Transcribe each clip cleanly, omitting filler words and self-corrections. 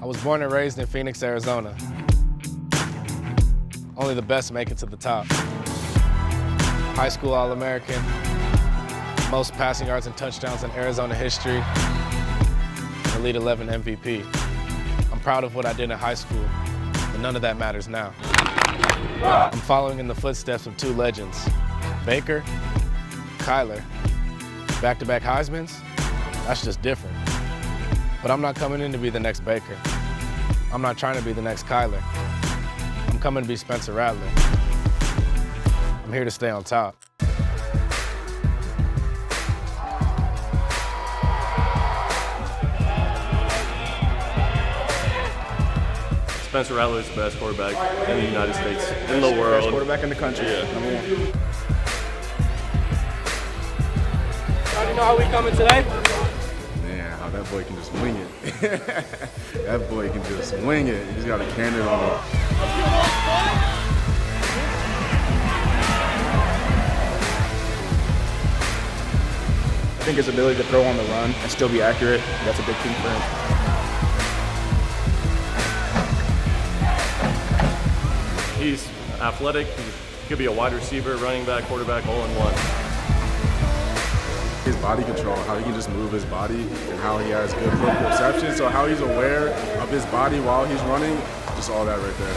I was born and raised in Phoenix, Arizona. Only the best make it to the top. High school All-American, most passing yards and touchdowns in Arizona history, Elite 11 MVP. I'm proud of what I did in high school, but none of that matters now. I'm following in the footsteps of two legends, Baker, Kyler. Back-to-back Heismans, that's just different. But I'm not coming in to be the next Baker. I'm not trying to be the next Kyler. I'm coming to be Spencer Rattler. I'm here to stay on top. Spencer Rattler is the best quarterback in the United States, in the world. Best quarterback in the country, yeah. Number one. You know how we coming today? Man, how that boy can just wing it. That boy can just wing it. He's got a cannon on him. I think his ability to throw on the run and still be accurate, that's a big thing for him. He's athletic. He could be a wide receiver, running back, quarterback, all in one. His body control, how he can just move his body and how he has good perception. So how he's aware of his body while he's running, just all that right there.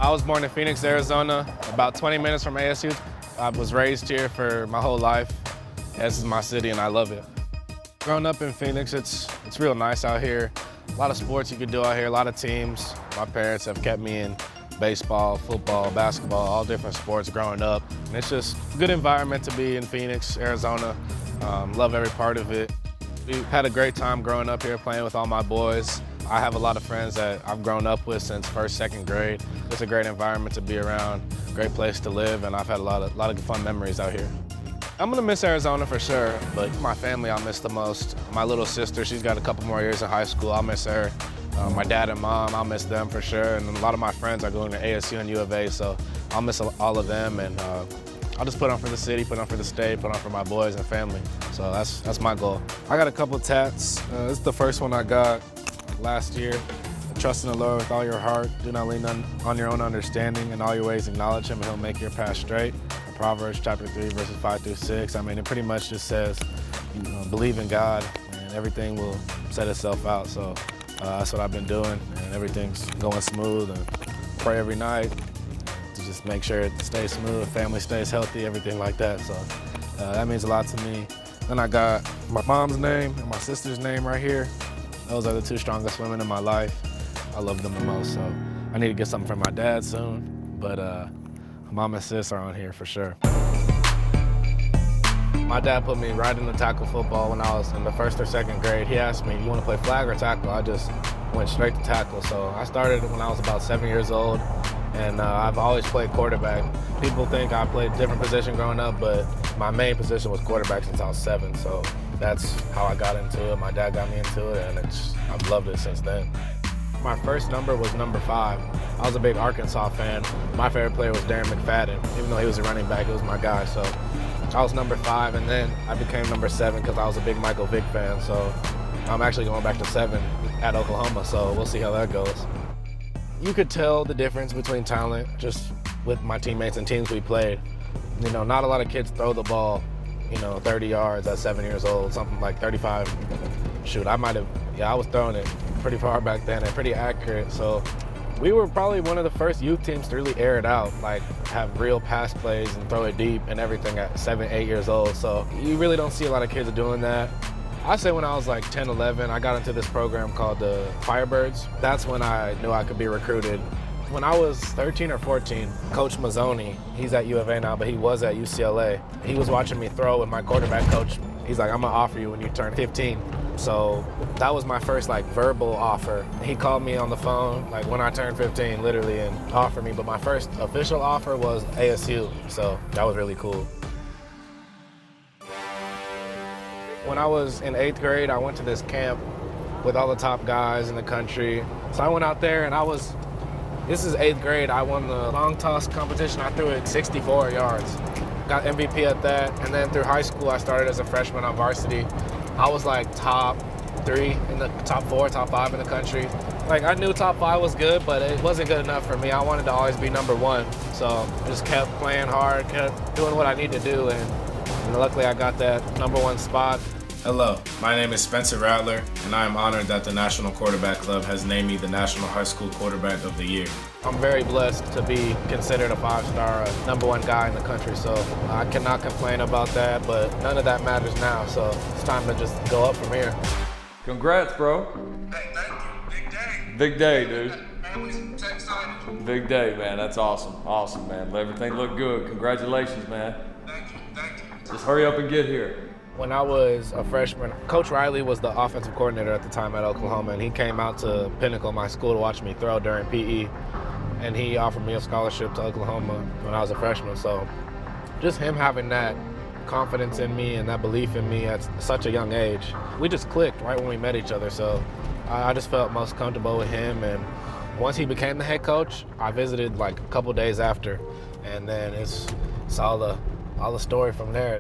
I was born in Phoenix, Arizona, about 20 minutes from ASU. I was raised here for my whole life. This is my city and I love it. Growing up in Phoenix, it's real nice out here. A lot of sports you can do out here, a lot of teams. My parents have kept me in baseball, football, basketball, all different sports growing up. And it's just a good environment to be in Phoenix, Arizona. Love every part of it. We had a great time growing up here, playing with all my boys. I have a lot of friends that I've grown up with since first, second grade. It's a great environment to be around, great place to live, and I've had a lot of fun memories out here. I'm gonna miss Arizona for sure, but my family I'll miss the most. My little sister, she's got a couple more years in high school, I'll miss her. My dad and mom, I'll miss them for sure, and a lot of my friends are going to ASU and U of A, so I'll miss all of them, and I'll just put on for the city, put on for the state, put on for my boys and family. So that's my goal. I got a couple tats. This is the first one I got last year. Trust in the Lord with all your heart. Do not lean on your own understanding. In all your ways acknowledge him and he'll make your path straight. Proverbs chapter 3, verses 5 through 6. I mean, it pretty much just says, believe in God and everything will set itself out. So that's what I've been doing and everything's going smooth, and pray every night to just make sure it stays smooth, family stays healthy, everything like that. So that means a lot to me. Then I got my mom's name and my sister's name right here. Those are the two strongest women in my life. I love them the most, so I need to get something for my dad soon, but mom and sis are on here for sure. My dad put me right into tackle football when I was in the first or second grade. He asked me, you want to play flag or tackle? I just went straight to tackle. So I started when I was about 7 years old, and I've always played quarterback. People think I played a different position growing up, but my main position was quarterback since I was 7. So that's how I got into it. My dad got me into it, and I've loved it since then. My first number was number 5. I was a big Arkansas fan. My favorite player was Darren McFadden. Even though he was a running back, he was my guy. So I was number 5, and then I became number 7 because I was a big Michael Vick fan. So I'm actually going back to 7 at Oklahoma, so we'll see how that goes. You could tell the difference between talent just with my teammates and teams we played. You know, not a lot of kids throw the ball, 30 yards at 7 years old, something like 35. Shoot, I was throwing it pretty far back then and pretty accurate. So we were probably one of the first youth teams to really air it out, like have real pass plays and throw it deep and everything at 7, 8 years old. So you really don't see a lot of kids doing that. I say when I was like 10, 11, I got into this program called the Firebirds. That's when I knew I could be recruited. When I was 13 or 14, Coach Mazzoni, he's at U of A now, but he was at UCLA. He was watching me throw with my quarterback coach. He's like, I'm gonna offer you when you turn 15. So that was my first verbal offer. He called me on the phone when I turned 15, literally, and offered me. But my first official offer was ASU, so that was really cool. When I was in 8th grade, I went to this camp with all the top guys in the country. So I went out there and this is 8th grade, I won the long toss competition. I threw it 64 yards. got MVP at that. And then through high school, I started as a freshman on varsity. I was like top 3 in the top 4, top 5 in the country. Like I knew top 5 was good, but it wasn't good enough for me. I wanted to always be number 1. So I just kept playing hard, kept doing what I need to do, and luckily I got that number 1 spot. Hello, my name is Spencer Rattler, and I am honored that the National Quarterback Club has named me the National High School Quarterback of the Year. I'm very blessed to be considered a 5-star, number 1 guy in the country, so I cannot complain about that, but none of that matters now, so it's time to just go up from here. Congrats, bro. Hey, thank you. Big day. Big day, dude. Family's excited. Big day, man. That's awesome. Awesome, man. Everything looked good. Congratulations, man. Thank you. Thank you. Just hurry up and get here. When I was a freshman, Coach Riley was the offensive coordinator at the time at Oklahoma, and he came out to Pinnacle, my school, to watch me throw during PE, and he offered me a scholarship to Oklahoma when I was a freshman. So just him having that confidence in me and that belief in me at such a young age, we just clicked right when we met each other. So I just felt most comfortable with him, and once he became the head coach, I visited like a couple days after, and then it's all the story from there.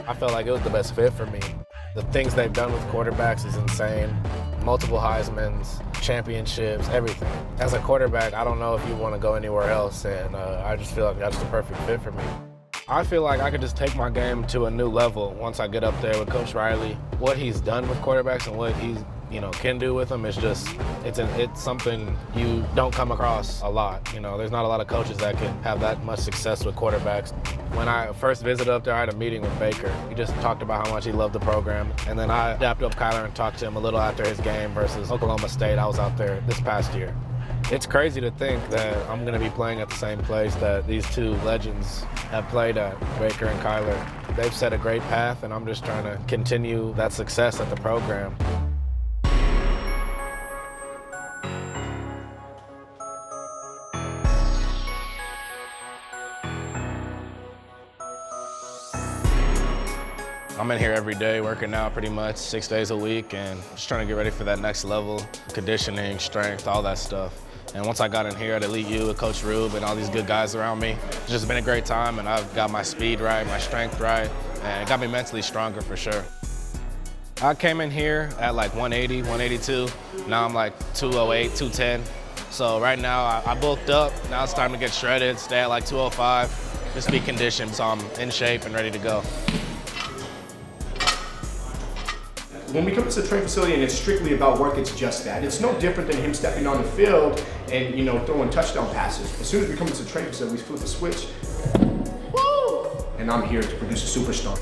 I felt like it was the best fit for me. The things they've done with quarterbacks is insane. Multiple Heismans, championships, everything. As a quarterback, I don't know if you want to go anywhere else, and I just feel like that's the perfect fit for me. I feel like I could just take my game to a new level once I get up there with Coach Riley. What he's done with quarterbacks and what he's can do with them is just, it's something you don't come across a lot. There's not a lot of coaches that can have that much success with quarterbacks. When I first visited up there, I had a meeting with Baker. He just talked about how much he loved the program. And then I dapped up Kyler and talked to him a little after his game versus Oklahoma State. I was out there this past year. It's crazy to think that I'm gonna be playing at the same place that these 2 legends have played at, Baker and Kyler. They've set a great path, and I'm just trying to continue that success at the program. I'm in here every day working out pretty much 6 days a week and just trying to get ready for that next level, conditioning, strength, all that stuff. And once I got in here at Elite U with Coach Rube and all these good guys around me, it's just been a great time, and I've got my speed right, my strength right, and it got me mentally stronger for sure. I came in here at like 180, 182. Now I'm like 208, 210. So right now I bulked up. Now it's time to get shredded, stay at like 205, just be conditioned so I'm in shape and ready to go. When we come to the training facility and it's strictly about work, it's just that. It's no different than him stepping on the field and throwing touchdown passes. As soon as we come to the training facility, we flip the switch, woo! And I'm here to produce a superstar.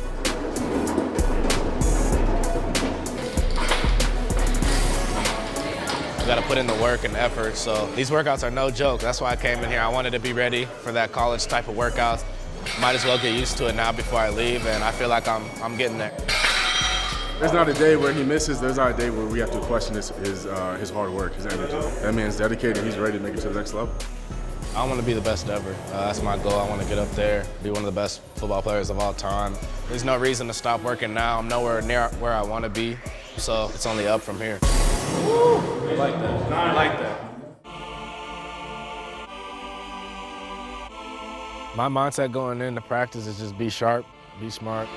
I gotta put in the work and effort, so these workouts are no joke. That's why I came in here. I wanted to be ready for that college type of workouts. Might as well get used to it now before I leave, and I feel like I'm getting there. There's not a day where he misses. There's not a day where we have to question his hard work, his energy. That man's dedicated. He's ready to make it to the next level. I want to be the best ever. That's my goal. I want to get up there, be one of the best football players of all time. There's no reason to stop working now. I'm nowhere near where I want to be, so it's only up from here. Woo! I like that. I like that. My mindset going into practice is just be sharp, be smart,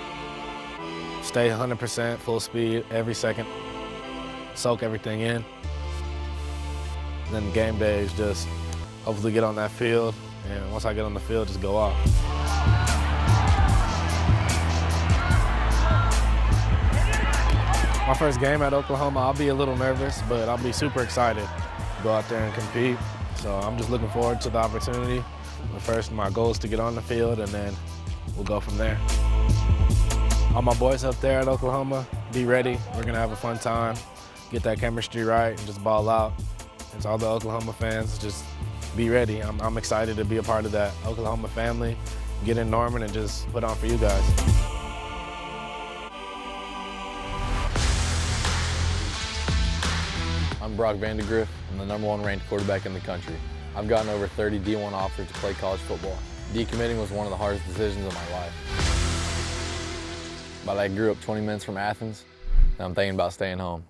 stay 100% full speed every second, soak everything in. Then game day is just hopefully get on that field, and once I get on the field, just go off. My first game at Oklahoma, I'll be a little nervous, but I'll be super excited to go out there and compete. So I'm just looking forward to the opportunity. But first, my goal is to get on the field, and then we'll go from there. All my boys up there at Oklahoma, be ready. We're gonna have a fun time, get that chemistry right, and just ball out. And to all the Oklahoma fans, just be ready. I'm excited to be a part of that Oklahoma family, get in Norman, and just put on for you guys. I'm Brock Vandagriff. I'm the #1 ranked quarterback in the country. I've gotten over 30 D1 offers to play college football. Decommitting was one of the hardest decisions of my life. But I grew up 20 minutes from Athens, and I'm thinking about staying home.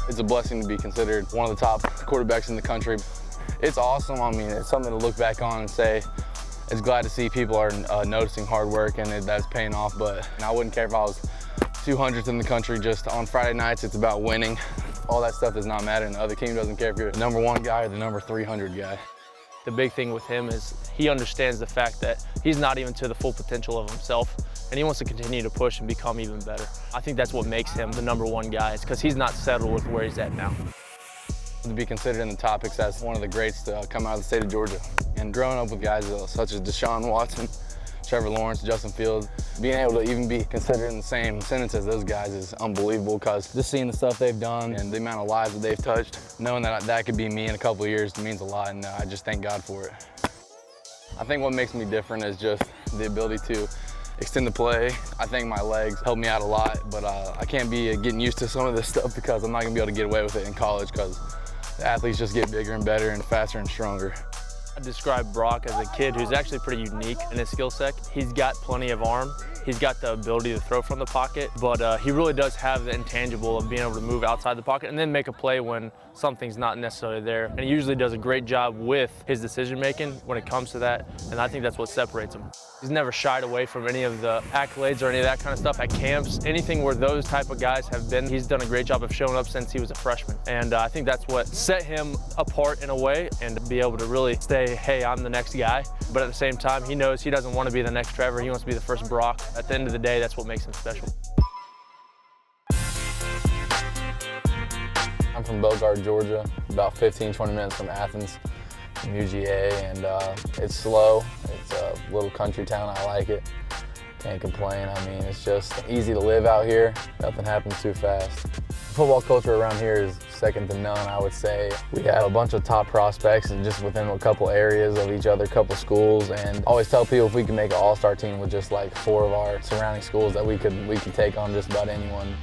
It's a blessing to be considered one of the top quarterbacks in the country. It's awesome. I mean, it's something to look back on and say, it's glad to see people are noticing hard work and that's paying off, but I wouldn't care if I was 200th in the country. Just on Friday nights, it's about winning. All that stuff does not matter, and the other team doesn't care if you're the number 1 guy or the number 300 guy. The big thing with him is he understands the fact that he's not even to the full potential of himself, and he wants to continue to push and become even better. I think that's what makes him the number 1 guy, is because he's not settled with where he's at now. To be considered in the topics as one of the greats to come out of the state of Georgia. And growing up with guys such as Deshaun Watson, Trevor Lawrence, Justin Fields, being able to even be considered in the same sentence as those guys is unbelievable, because just seeing the stuff they've done and the amount of lives that they've touched, knowing that that could be me in a couple of years means a lot, and I just thank God for it. I think what makes me different is just the ability to extend the play. I think my legs help me out a lot, but I can't be getting used to some of this stuff because I'm not gonna be able to get away with it in college, because the athletes just get bigger and better and faster and stronger. I describe Brock as a kid who's actually pretty unique in his skill set. He's got plenty of arm. He's got the ability to throw from the pocket, but he really does have the intangible of being able to move outside the pocket and then make a play when something's not necessarily there. And he usually does a great job with his decision making when it comes to that, and I think that's what separates him. He's never shied away from any of the accolades or any of that kind of stuff at camps. Anything where those type of guys have been, he's done a great job of showing up since he was a freshman. And I think that's what set him apart in a way, and to be able to really say, hey, I'm the next guy. But at the same time, he knows he doesn't want to be the next Trevor. He wants to be the first Brock. At the end of the day, that's what makes him special. I'm from Bogart, Georgia, about 15, 20 minutes from Athens, from UGA, and it's slow. It's a little country town. I like it. Can't complain. I mean, it's just easy to live out here. Nothing happens too fast. The football culture around here is second to none, I would say. We have a bunch of top prospects and just within a couple areas of each other, couple schools, and I always tell people if we can make an all-star team with just like 4 of our surrounding schools, that we could take on just about anyone.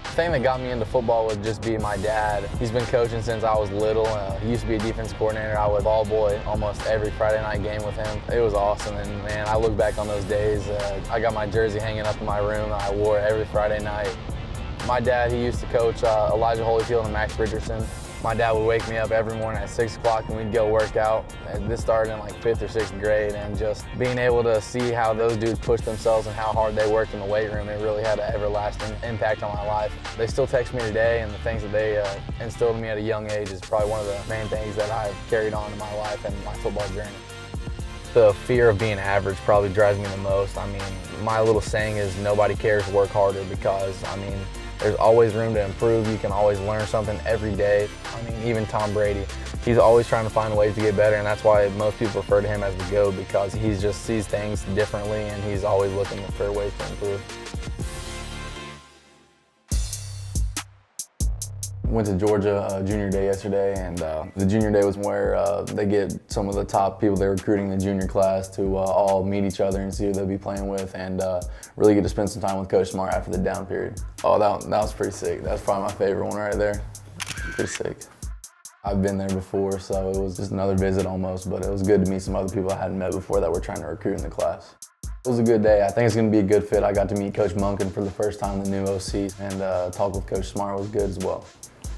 The thing that got me into football would just be my dad. He's been coaching since I was little. He used to be a defense coordinator. I would ball boy almost every Friday night game with him. It was awesome, and man, I look back on those days. I got my jersey hanging up in my room. I wore it every Friday night. My dad, he used to coach Elijah Holyfield and Max Richardson. My dad would wake me up every morning at 6 o'clock and we'd go work out. And this started in like 5th or 6th grade, and just being able to see how those dudes push themselves and how hard they worked in the weight room, it really had an everlasting impact on my life. They still text me today, and the things that they instilled in me at a young age is probably one of the main things that I've carried on in my life and my football journey. The fear of being average probably drives me the most. I mean, my little saying is nobody cares, work harder, because I mean, there's always room to improve. You can always learn something every day. I mean, even Tom Brady, he's always trying to find ways to get better, and that's why most people refer to him as the GOAT, because he just sees things differently and he's always looking for ways to improve. Went to Georgia junior day yesterday, and the junior day was where they get some of the top people they're recruiting in the junior class to all meet each other and see who they'll be playing with, and really get to spend some time with Coach Smart after the down period. Oh, that was pretty sick. That's probably my favorite one right there. Pretty sick. I've been there before, so it was just another visit almost, but it was good to meet some other people I hadn't met before that were trying to recruit in the class. It was a good day. I think it's going to be a good fit. I got to meet Coach Monken for the first time, the new OC, and talk with Coach Smart was good as well.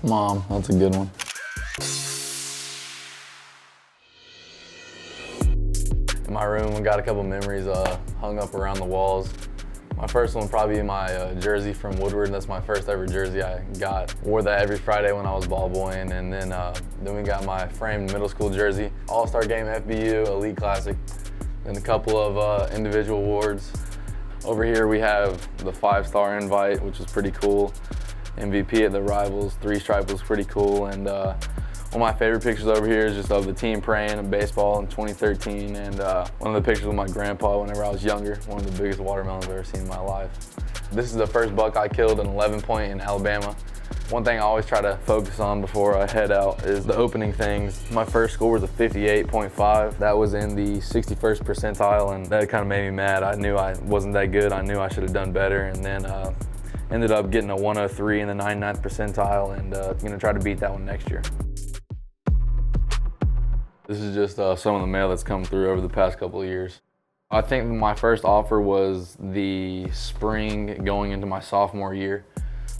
Mom, that's a good one. In my room, I got a couple memories hung up around the walls. My first one probably my jersey from Woodward. That's my first ever jersey I got. Wore that every Friday when I was ball boying, and then we got my framed middle school jersey. All-Star Game FBU, Elite Classic, and a couple of individual awards. Over here we have the 5-star invite, which was pretty cool. MVP at the Rivals, 3-stripe was pretty cool, and one of my favorite pictures over here is just of the team praying in baseball in 2013, and one of the pictures with my grandpa whenever I was younger, one of the biggest watermelons I've ever seen in my life. This is the first buck I killed, an 11-point in Alabama. One thing I always try to focus on before I head out is the opening things. My first score was a 58.5. That was in the 61st percentile, and that kind of made me mad. I knew I wasn't that good. I knew I should have done better, and then ended up getting a 103 in the 99th percentile, and gonna try to beat that one next year. This is just some of the mail that's come through over the past couple of years. I think my first offer was the spring going into my sophomore year.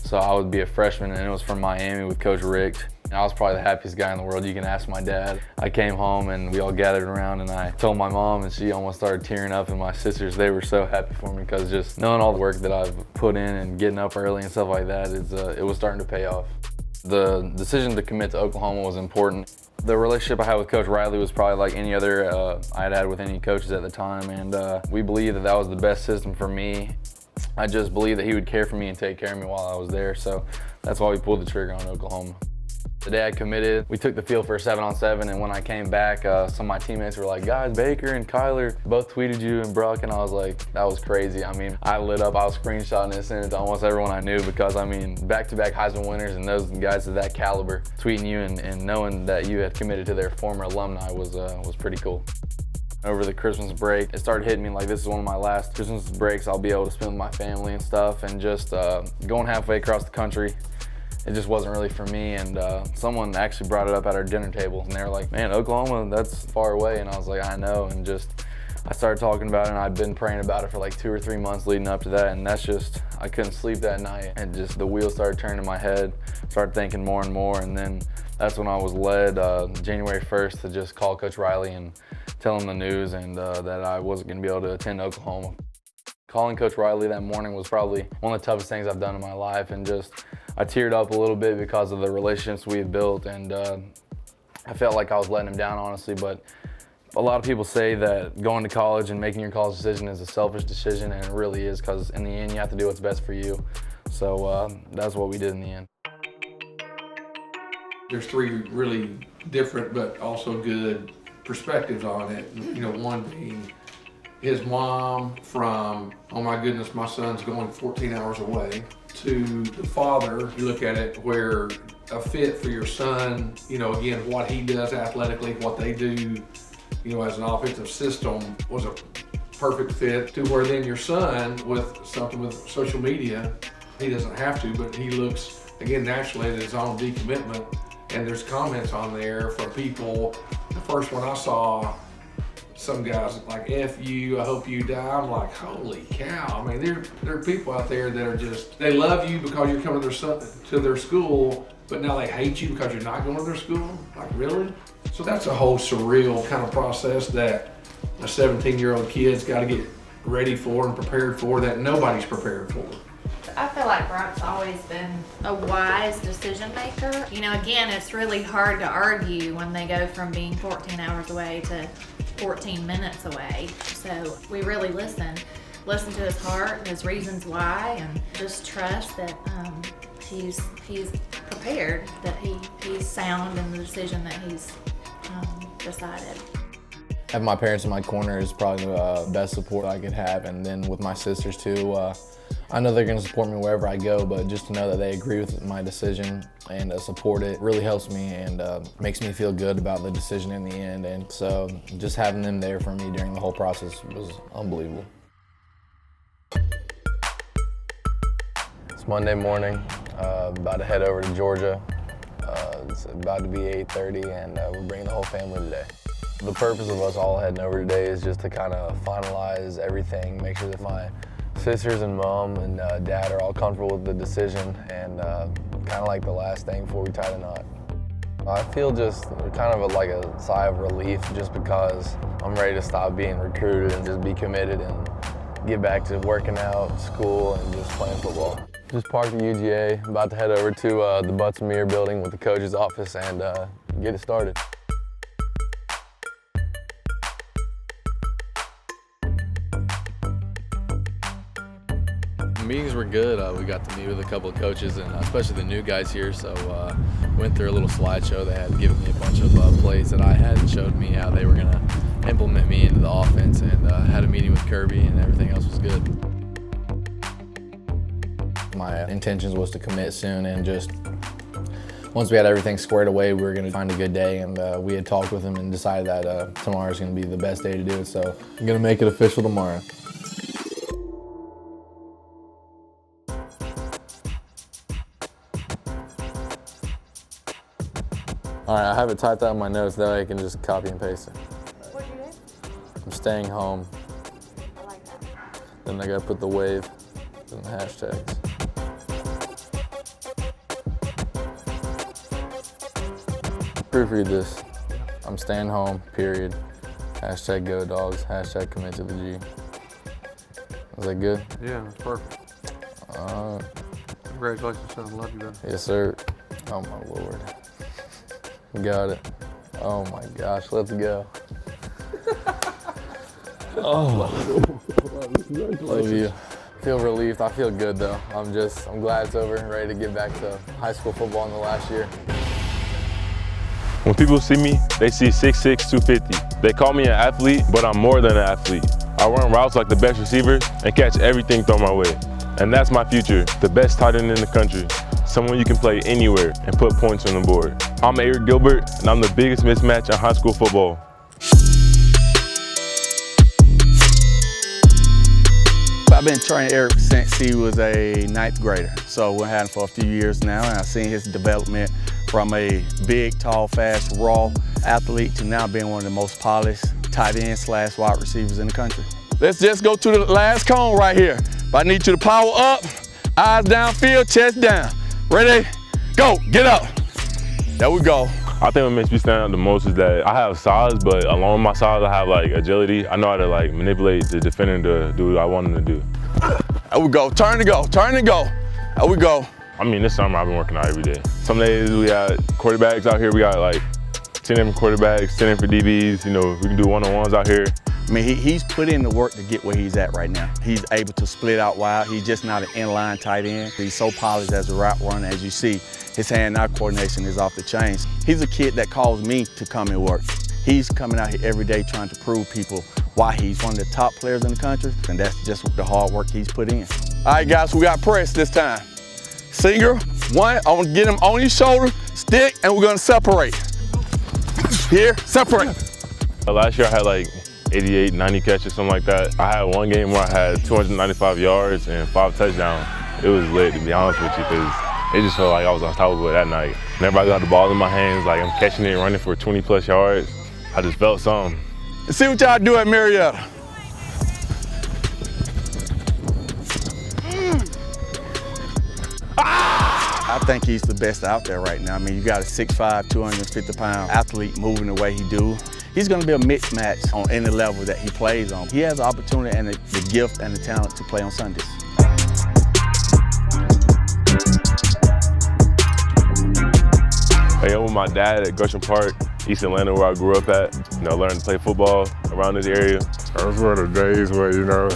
So I would be a freshman, and it was from Miami with Coach Rick. I was probably the happiest guy in the world. You can ask my dad. I came home and we all gathered around and I told my mom and she almost started tearing up, and my sisters, they were so happy for me because just knowing all the work that I've put in and getting up early and stuff like that, it was starting to pay off. The decision to commit to Oklahoma was important. The relationship I had with Coach Riley was probably like any other I'd had with any coaches at the time, and we believed that was the best system for me. I just believed that he would care for me and take care of me while I was there, so that's why we pulled the trigger on Oklahoma. The day I committed, we took the field for a 7-on-7, and when I came back, some of my teammates were like, guys, Baker and Kyler both tweeted you and Bruck, and I was like, that was crazy. I mean, I lit up, I was screenshotting it, sending it to almost everyone I knew because, I mean, back-to-back Heisman winners and those guys of that caliber, tweeting you and knowing that you had committed to their former alumni was pretty cool. Over the Christmas break, it started hitting me like this is one of my last Christmas breaks I'll be able to spend with my family and stuff, and just going halfway across the country, it just wasn't really for me. And someone actually brought it up at our dinner table, and they were like, man, Oklahoma, that's far away. And I was like, I know. And just, I started talking about it, and I'd been praying about it for like 2 or 3 months leading up to that. And that's just, I couldn't sleep that night. And just the wheels started turning in my head, started thinking more and more. And then that's when I was led January 1st to just call Coach Riley and tell him the news, and that I wasn't gonna be able to attend Oklahoma. Calling Coach Riley that morning was probably one of the toughest things I've done in my life, and just, I teared up a little bit because of the relationships we had built, and I felt like I was letting him down, honestly. But a lot of people say that going to college and making your college decision is a selfish decision, and it really is, because in the end you have to do what's best for you. So that's what we did in the end. There's 3 really different but also good perspectives on it. You know, one being his mom from, oh my goodness, my son's going 14 hours away, to the father. You look at it where a fit for your son, you know, again, what he does athletically, what they do, you know, as an offensive system was a perfect fit, to where then your son with something with social media, he doesn't have to, but he looks, again, naturally at his own decommitment. And there's comments on there from people. The first one I saw, some guys like, F you, I hope you die. I'm like, holy cow. I mean, there are people out there that are just, they love you because you're coming to their school, but now they hate you because you're not going to their school. Like, really? So that's a whole surreal kind of process that a 17-year-old kid's got to get ready for and prepared for, that nobody's prepared for. I feel like Brock's always been a wise decision maker. You know, again, it's really hard to argue when they go from being 14 hours away to 14 minutes away. So we really listen to his heart, his reasons why, and just trust that he's prepared, that he's sound in the decision that he's decided. Having my parents in my corner is probably the best support I could have, and then with my sisters too. I know they're going to support me wherever I go, but just to know that they agree with my decision and support it really helps me and makes me feel good about the decision in the end. And so just having them there for me during the whole process was unbelievable. It's Monday morning, about to head over to Georgia. It's about to be 8:30, and we're bringing the whole family today. The purpose of us all heading over today is just to kind of finalize everything, make sure that my sisters and mom and dad are all comfortable with the decision, and kind of like the last thing before we tie the knot. I feel just kind of like a sigh of relief, just because I'm ready to stop being recruited and just be committed and get back to working out, school, and just playing football. Just parked at UGA, about to head over to the Butts-Mir building with the coach's office and get it started. Meetings were good. We got to meet with a couple of coaches, and especially the new guys here, so went through a little slideshow. They had given me a bunch of plays that I had and showed me how they were going to implement me into the offense, and had a meeting with Kirby, and everything else was good. My intentions was to commit soon, and just once we had everything squared away, we were going to find a good day, and we had talked with him and decided that tomorrow is going to be the best day to do it, so I'm going to make it official tomorrow. All right, I have it typed out in my notes, that way I can just copy and paste it. What'd you do? I'm staying home. I like that. Then I gotta put the wave and the hashtags. proofread this. I'm staying home, period. Hashtag go dogs, hashtag commit to the G. Was that good? Yeah, it's perfect. Congratulations, son. Love you, man. Yes, sir. Oh, my Lord. We got it. Oh, my gosh. Let's go. Oh. Love you. Feel relieved. I feel good, though. I'm glad it's over and ready to get back to high school football in the last year. When people see me, they see 6'6", 250. They call me an athlete, but I'm more than an athlete. I run routes like the best receivers and catch everything thrown my way. And that's my future, the best tight end in the country. Someone you can play anywhere and put points on the board. I'm Eric Gilbert, and I'm the biggest mismatch in high school football. I've been training Eric since he was a 9th grader. So we've had him for a few years now, and I've seen his development from a big, tall, fast, raw athlete to now being one of the most polished tight end / wide receivers in the country. Let's just go to the last cone right here. But I need you to power up, eyes downfield, chest down. Ready? Go, get up. There we go. I think what makes me stand out the most is that I have size, but along with my size, I have like agility. I know how to like manipulate the defender to do what I want him to do. There we go, turn to go, turn to go. There we go. I mean, this summer I've been working out every day. Some days we got quarterbacks out here. We got like 10 different quarterbacks, 10 different DBs. You know, we can do one-on-ones out here. I mean, he's put in the work to get where he's at right now. He's able to split out wide. He's just not an inline tight end. He's so polished as a route runner, as you see. His hand-eye coordination is off the chains. He's a kid that calls me to come and work. He's coming out here every day trying to prove people why he's one of the top players in the country, and that's just the hard work he's put in. All right, guys, we got press this time. Single, one, I want to get him on your shoulder, stick, and we're gonna separate. Here, separate. Last year I had like 88, 90 catches, something like that. I had one game where I had 295 yards and 5 touchdowns. It was lit, to be honest with you, because it just felt like I was unstoppable that night. Whenever I got the ball in my hands, like I'm catching it, running for 20+ yards, I just felt something. Let's see what y'all do at Marietta. I think he's the best out there right now. I mean, you got a 6'5", 250-pound athlete moving the way he do. He's gonna be a mismatch on any level that he plays on. He has the opportunity and the gift and the talent to play on Sundays. Hey, I'm with my dad at Gresham Park, East Atlanta, where I grew up at. You know, learning to play football around this area. Those were the days where, you know,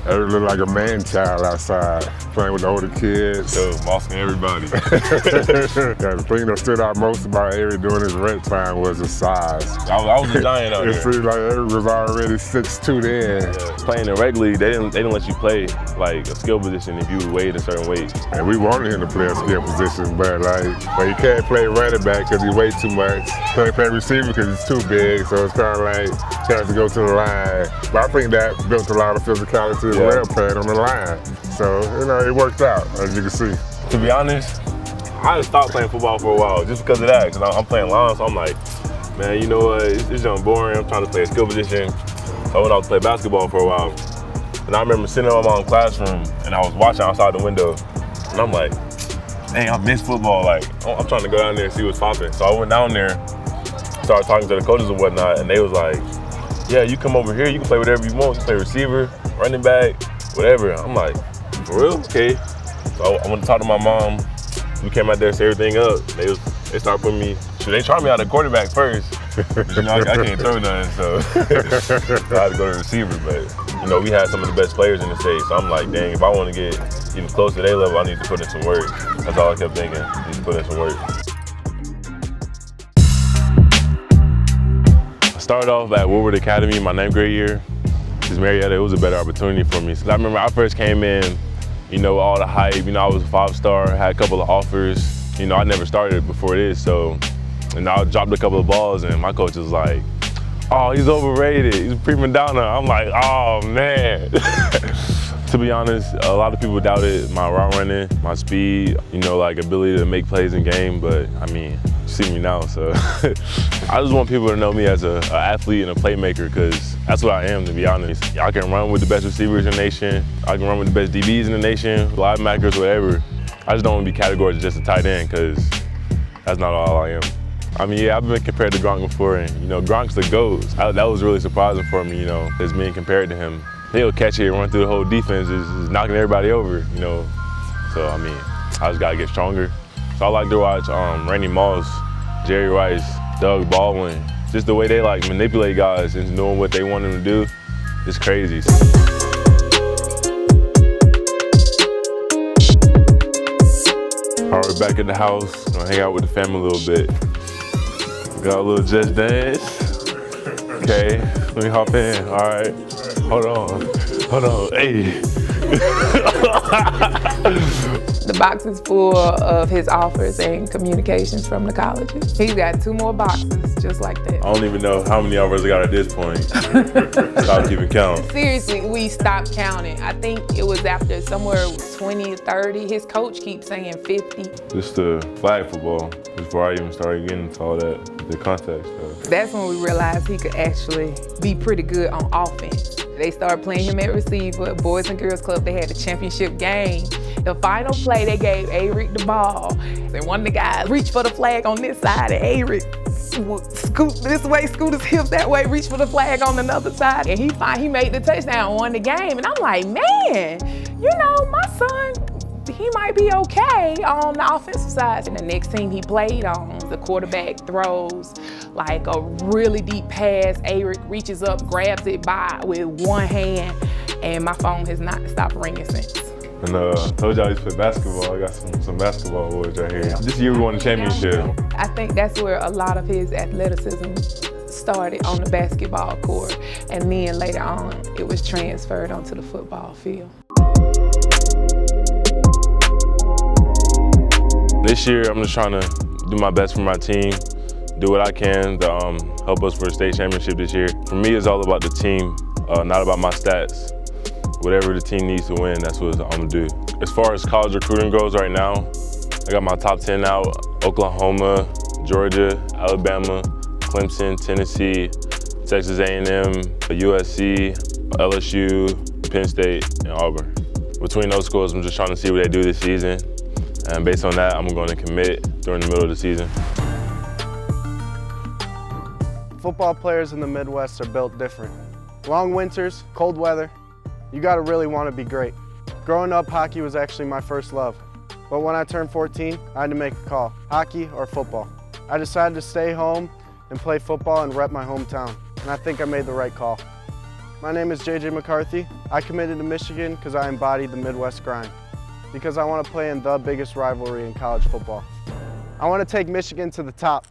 I looked like a man-child outside, playing with the older kids. So, bossing everybody. Yeah, the thing that stood out most about Eric during his rec time was his size. I was a giant out there. there. It seemed like Eric was already 6'2" then. Yeah. Playing in rec league, they didn't let you play like a skill position if you weighed a certain weight. And we wanted him to play a skill position, but he can't play running back because he weighs too much. Can't play receiver because he's too big, so it's kind of like he has to go to the line. But I think that built a lot of physicality as well, playing on the line. So, you know, it worked out, as you can see. To be honest, I had stopped playing football for a while just because of that, because I'm playing line, so I'm like, man, you know what, it's just boring. I'm trying to play a skill position. So I went out to play basketball for a while. And I remember sitting in my mom's classroom and I was watching outside the window. And I'm like, dang, I miss football. Like, I'm trying to go down there and see what's popping. So I went down there, started talking to the coaches and whatnot, and they was like, yeah, you come over here, you can play whatever you want. You can play receiver, running back, whatever. I'm like, for real? Okay. So I went to talk to my mom. We came out there, set everything up. They started putting me, they tried me out at quarterback first. You know, I can't throw nothing, so I had to go to receiver. But, you know, we had some of the best players in the state. So I'm like, dang, if I want to get even close to their level, I need to put in some work. That's all I kept thinking, need to put in some work. I started off at Woodward Academy my 9th grade year. Just Marietta, it was a better opportunity for me. So I remember I first came in, you know, all the hype, you know, I was a 5-star, had a couple of offers. You know, I never started before this, so, and I dropped a couple of balls and my coach was like, oh, he's overrated, he's a prima donna. I'm like, oh man. To be honest, a lot of people doubted my route running, my speed, you know, like ability to make plays in game, but I mean, you see me now, so. I just want people to know me as an athlete and a playmaker, because that's what I am, to be honest. I can run with the best receivers in the nation, I can run with the best DBs in the nation, linebackers, whatever. I just don't want to be categorized as just a tight end, because that's not all I am. I mean, yeah, I've been compared to Gronk before, and you know, Gronk's the GOAT. That was really surprising for me, you know, as being compared to him. He'll catch it and run through the whole defense, just knocking everybody over, you know. So, I mean, I just gotta get stronger. So I like to watch Randy Moss, Jerry Rice, Doug Baldwin. Just the way they like manipulate guys and knowing what they want them to do, it's crazy. All right, back at the house, gonna hang out with the family a little bit. Got a little Just Dance. Okay, let me hop in, all right. Hold on, hey. The box is full of his offers and communications from the colleges. He's got 2 more boxes just like that. I don't even know how many offers I got at this point. Stop keeping count. Seriously, we stopped counting. I think it was after somewhere 20 or 30. His coach keeps saying 50. Just the flag football, before I even started getting into all that, the contact stuff. That's when we realized he could actually be pretty good on offense. They started playing him at receiver. Boys and Girls Club, they had the championship game. The final play, they gave Aric the ball. And one of the guys reached for the flag on this side, and Aric would scoot this way, scoot his hips that way, reach for the flag on another side. And he made the touchdown, won the game. And I'm like, man, you know, my son, he might be okay on the offensive side. And the next team he played on, the quarterback throws like a really deep pass. Aric reaches up, grabs it with one hand, and my phone has not stopped ringing since. And told y'all I used to play basketball. I got some basketball awards right here. This year we won the championship. I think that's where a lot of his athleticism started, on the basketball court. And then later on, it was transferred onto the football field. This year, I'm just trying to do my best for my team, do what I can to help us for a state championship this year. For me, it's all about the team, not about my stats. Whatever the team needs to win, that's what I'm gonna do. As far as college recruiting goes right now, I got my top 10 out: Oklahoma, Georgia, Alabama, Clemson, Tennessee, Texas A&M, USC, LSU, Penn State, and Auburn. Between those schools, I'm just trying to see what they do this season. And based on that, I'm going to commit during the middle of the season. Football players in the Midwest are built different. Long winters, cold weather, you gotta really want to be great. Growing up, hockey was actually my first love. But when I turned 14, I had to make a call: hockey or football. I decided to stay home and play football and rep my hometown. And I think I made the right call. My name is JJ McCarthy. I committed to Michigan because I embodied the Midwest grind. Because I want to play in the biggest rivalry in college football. I want to take Michigan to the top.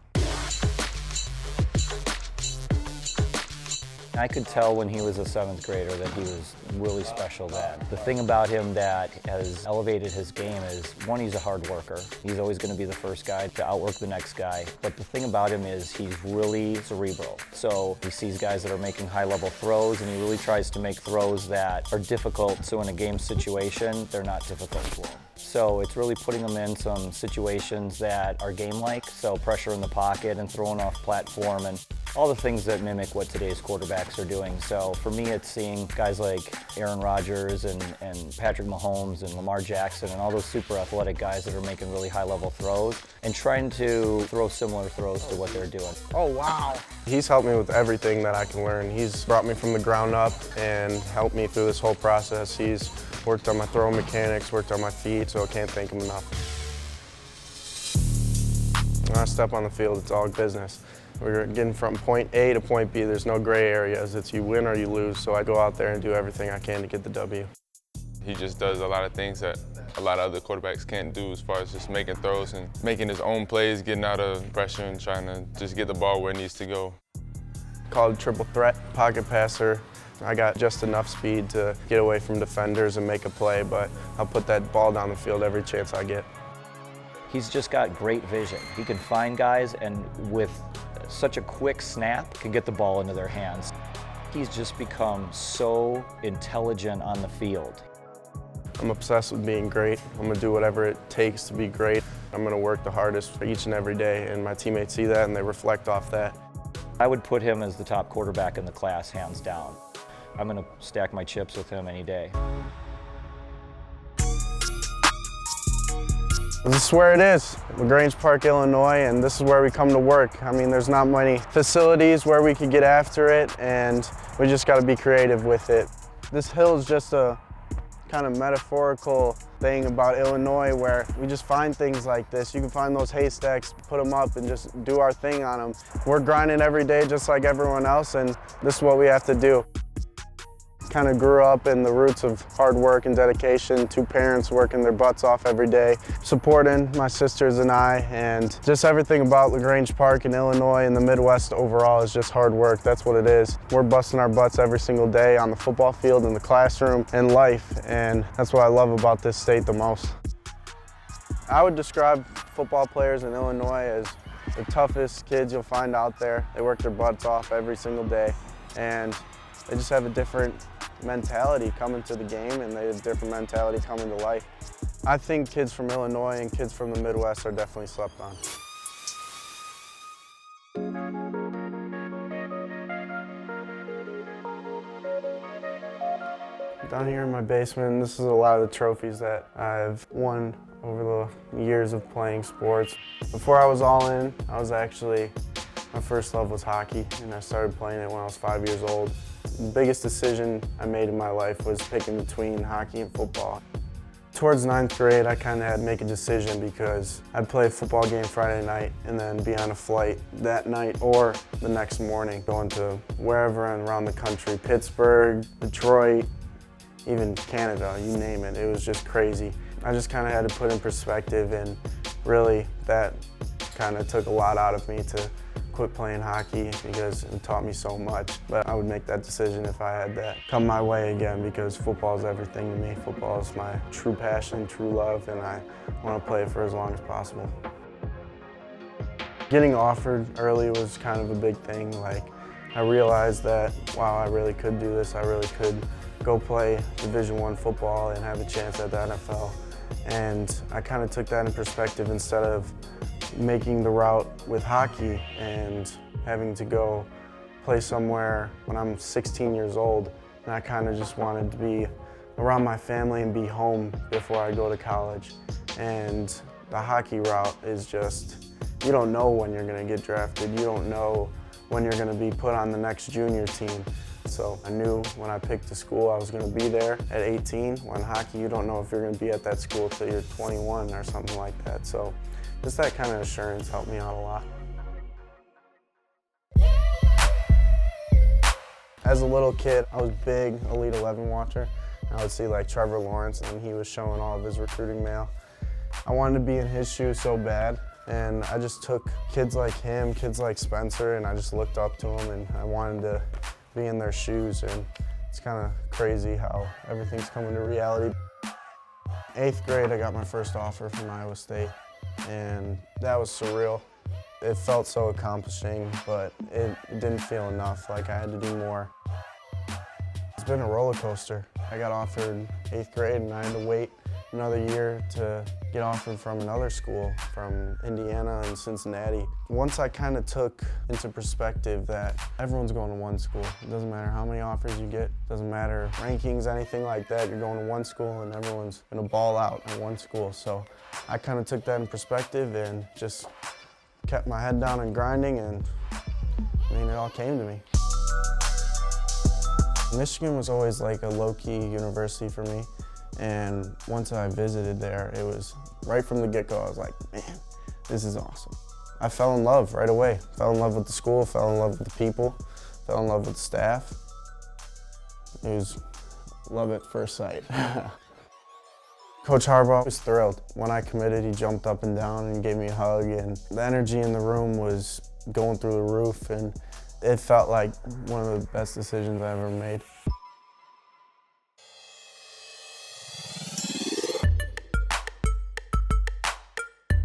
I could tell when he was a 7th grader that he was really special then. The thing about him that has elevated his game is, one, he's a hard worker. He's always going to be the first guy to outwork the next guy. But the thing about him is he's really cerebral. So he sees guys that are making high-level throws, and he really tries to make throws that are difficult, so in a game situation, they're not difficult for him. So it's really putting him in some situations that are game-like, so pressure in the pocket and throwing off platform and all the things that mimic what today's quarterbacks are doing. So for me, it's seeing guys like Aaron Rodgers and Patrick Mahomes and Lamar Jackson and all those super athletic guys that are making really high-level throws and trying to throw similar throws to what they're doing. Oh, wow. He's helped me with everything that I can learn. He's brought me from the ground up and helped me through this whole process. He's worked on my throwing mechanics, worked on my feet, so I can't thank him enough. When I step on the field, it's all business. We're getting from point A to point B. There's no gray areas. It's you win or you lose, so I go out there and do everything I can to get the W. He just does a lot of things that a lot of other quarterbacks can't do, as far as just making throws and making his own plays, getting out of pressure and trying to just get the ball where it needs to go. Called triple threat, pocket passer. I got just enough speed to get away from defenders and make a play, but I'll put that ball down the field every chance I get. He's just got great vision. He can find guys and with such a quick snap can get the ball into their hands. He's just become so intelligent on the field. I'm obsessed with being great. I'm gonna do whatever it takes to be great. I'm gonna work the hardest for each and every day, and my teammates see that and they reflect off that. I would put him as the top quarterback in the class, hands down. I'm gonna stack my chips with him any day. This is where it is, LaGrange Park, Illinois, and this is where we come to work. I mean, there's not many facilities where we could get after it, and we just got to be creative with it. This hill is just a kind of metaphorical thing about Illinois where we just find things like this. You can find those haystacks, put them up, and just do our thing on them. We're grinding every day just like everyone else, and this is what we have to do. Kind of grew up in the roots of hard work and dedication, two parents working their butts off every day, supporting my sisters and I, and just everything about LaGrange Park in Illinois and the Midwest overall is just hard work. That's what it is. We're busting our butts every single day on the football field, in the classroom, and life, and that's what I love about this state the most. I would describe football players in Illinois as the toughest kids you'll find out there. They work their butts off every single day, and they just have a different mentality coming to the game, and they have a different mentality coming to life. I think kids from Illinois and kids from the Midwest are definitely slept on. Down here in my basement, this is a lot of the trophies that I've won over the years of playing sports. Before I was all in, my first love was hockey, and I started playing it when I was 5 years old. The biggest decision I made in my life was picking between hockey and football. Towards 9th grade, I kind of had to make a decision because I'd play a football game Friday night and then be on a flight that night or the next morning, going to wherever around the country, Pittsburgh, Detroit, even Canada, you name it. It was just crazy. I just kind of had to put in perspective, and really that kind of took a lot out of me to quit playing hockey because it taught me so much. But I would make that decision if I had that come my way again, because football is everything to me. Football is my true passion, true love, and I want to play it for as long as possible. Getting offered early was kind of a big thing. Like, I realized that, wow, I really could do this. I really could go play Division I football and have a chance at the NFL. And I kind of took that in perspective instead of making the route with hockey and having to go play somewhere when I'm 16 years old. And I kind of just wanted to be around my family and be home before I go to college. And the hockey route is just, you don't know when you're going to get drafted. You don't know when you're going to be put on the next junior team. So I knew when I picked a school I was going to be there at 18. When hockey, you don't know if you're going to be at that school till you're 21 or something like that. So just that kind of assurance helped me out a lot. As a little kid, I was a big Elite 11 watcher. I would see like Trevor Lawrence, and he was showing all of his recruiting mail. I wanted to be in his shoes so bad, and I just took kids like him, kids like Spencer, and I just looked up to them, and I wanted to be in their shoes, and it's kind of crazy how everything's coming to reality. 8th grade, I got my first offer from Iowa State, and that was surreal. It felt so accomplishing, but it didn't feel enough, like I had to do more. It's been a roller coaster. I got offered 8th grade, and I had to wait another year to get offered from another school, from Indiana and Cincinnati. Once I kind of took into perspective that everyone's going to one school. It doesn't matter how many offers you get, doesn't matter rankings, anything like that. You're going to one school and everyone's gonna ball out at one school. So I kind of took that in perspective and just kept my head down and grinding, and I mean, it all came to me. Michigan was always like a low-key university for me. And once I visited there, it was right from the get-go, I was like, man, this is awesome. I fell in love right away. Fell in love with the school, fell in love with the people, fell in love with the staff. It was love at first sight. Coach Harbaugh was thrilled. When I committed, he jumped up and down and gave me a hug, and the energy in the room was going through the roof, and it felt like one of the best decisions I ever made.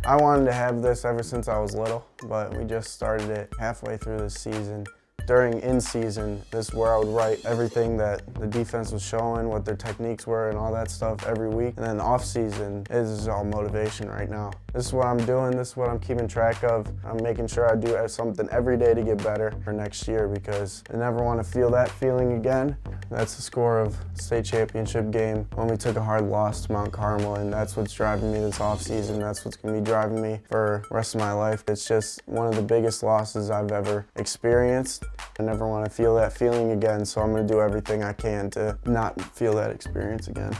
I wanted to have this ever since I was little, but we just started it halfway through the season. During in-season, this is where I would write everything that the defense was showing, what their techniques were and all that stuff every week. And then off-season, this is all motivation right now. This is what I'm doing, this is what I'm keeping track of. I'm making sure I do something every day to get better for next year because I never want to feel that feeling again. That's the score of state championship game when we took a hard loss to Mount Carmel, and that's what's driving me this off-season. That's what's going to be driving me for the rest of my life. It's just one of the biggest losses I've ever experienced. I never want to feel that feeling again, so I'm going to do everything I can to not feel that experience again.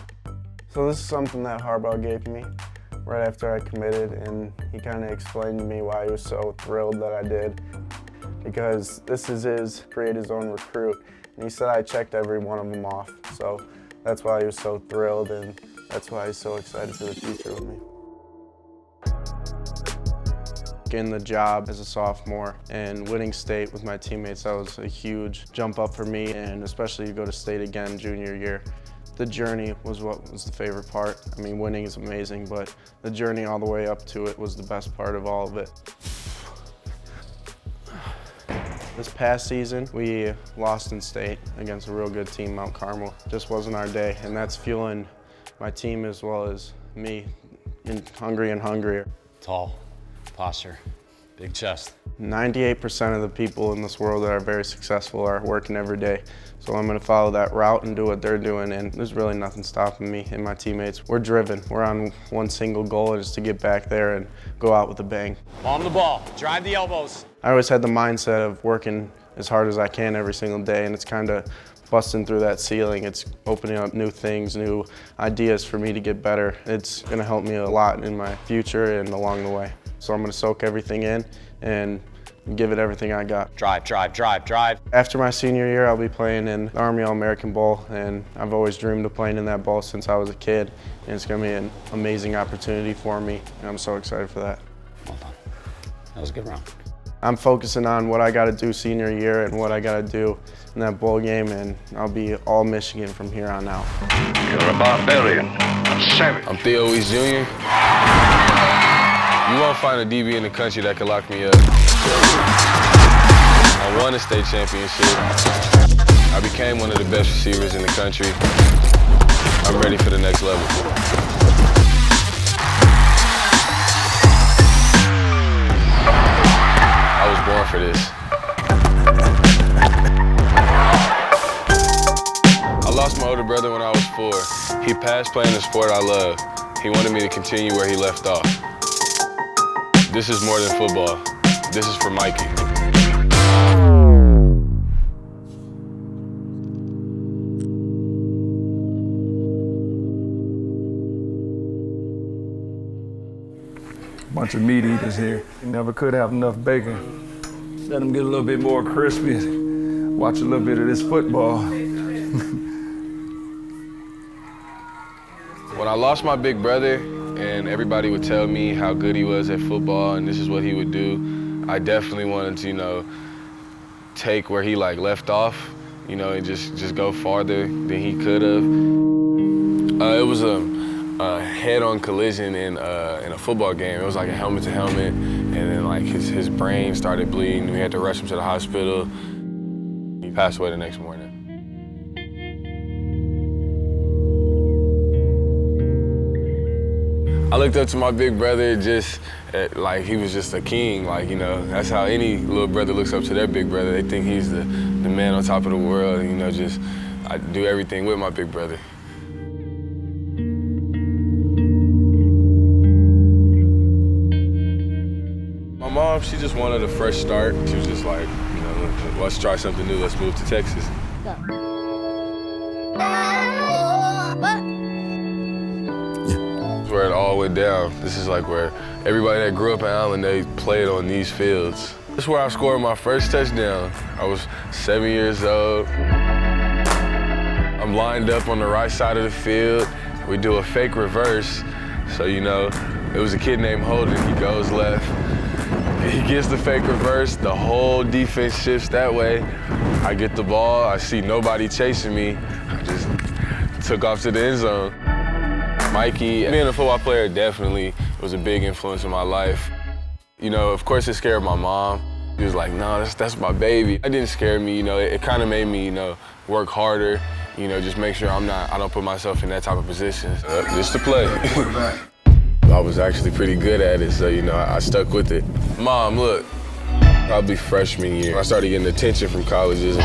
So this is something that Harbaugh gave me right after I committed, and he kind of explained to me why he was so thrilled that I did, because this is his create his own recruit, and he said I checked every one of them off, so that's why he was so thrilled, and that's why he's so excited for the future with me. Getting the job as a sophomore and winning state with my teammates, that was a huge jump up for me, and especially to go to state again junior year. The journey was what was the favorite part. I mean, winning is amazing, but the journey all the way up to it was the best part of all of it. This past season, we lost in state against a real good team, Mount Carmel. Just wasn't our day, and that's fueling my team as well as me, hungry and hungrier. Tall, posture, big chest. 98% of the people in this world that are very successful are working every day. So I'm going to follow that route and do what they're doing, and there's really nothing stopping me and my teammates. We're driven. We're on one single goal, and it's to get back there and go out with a bang. Palm the ball, drive the elbows. I always had the mindset of working as hard as I can every single day, and it's kind of busting through that ceiling. It's opening up new things, new ideas for me to get better. It's going to help me a lot in my future and along the way. So I'm going to soak everything in and give it everything I got. Drive, drive, drive, drive. After my senior year, I'll be playing in the Army All-American Bowl, and I've always dreamed of playing in that bowl since I was a kid, and it's going to be an amazing opportunity for me, and I'm so excited for that. Well done. That was a good round. I'm focusing on what I got to do senior year and what I got to do in that bowl game, and I'll be all Michigan from here on out. You're a barbarian, a savage. I'm Theo Weiss Jr. You won't find a DB in the country that can lock me up. I won a state championship. I became one of the best receivers in the country. I'm ready for the next level. I was born for this. I lost my older brother when I was 4. He passed playing the sport I love. He wanted me to continue where he left off. This is more than football. This is for Mikey. Bunch of meat eaters here. You never could have enough bacon. Let them get a little bit more crispy. Watch a little bit of this football. When I lost my big brother, and everybody would tell me how good he was at football and this is what he would do, I definitely wanted to, take where he left off, and just go farther than he could have. It was a head-on collision in a football game. It was like a helmet to helmet, and then his brain started bleeding. We had to rush him to the hospital. He passed away the next morning. I looked up to my big brother like he was just a king. That's how any little brother looks up to their big brother. They think he's the man on top of the world. I do everything with my big brother. My mom, she just wanted a fresh start. She was just like, let's try something new. Let's move to Texas. Where it all went down. This is where everybody that grew up in Allen, they played on these fields. This is where I scored my first touchdown. I was 7 years old. I'm lined up on the right side of the field. We do a fake reverse. So, it was a kid named Holden. He goes left. He gets the fake reverse. The whole defense shifts that way. I get the ball. I see nobody chasing me. I just took off to the end zone. Mikey, being a football player definitely was a big influence in my life. Of course it scared my mom. He was like, no, that's my baby. It didn't scare me, you know, it kind of made me, you know, work harder, you know, just make sure I don't put myself in that type of position. Just to play. I was actually pretty good at it, so, you know, I stuck with it. Mom, look, probably freshman year, I started getting attention from colleges.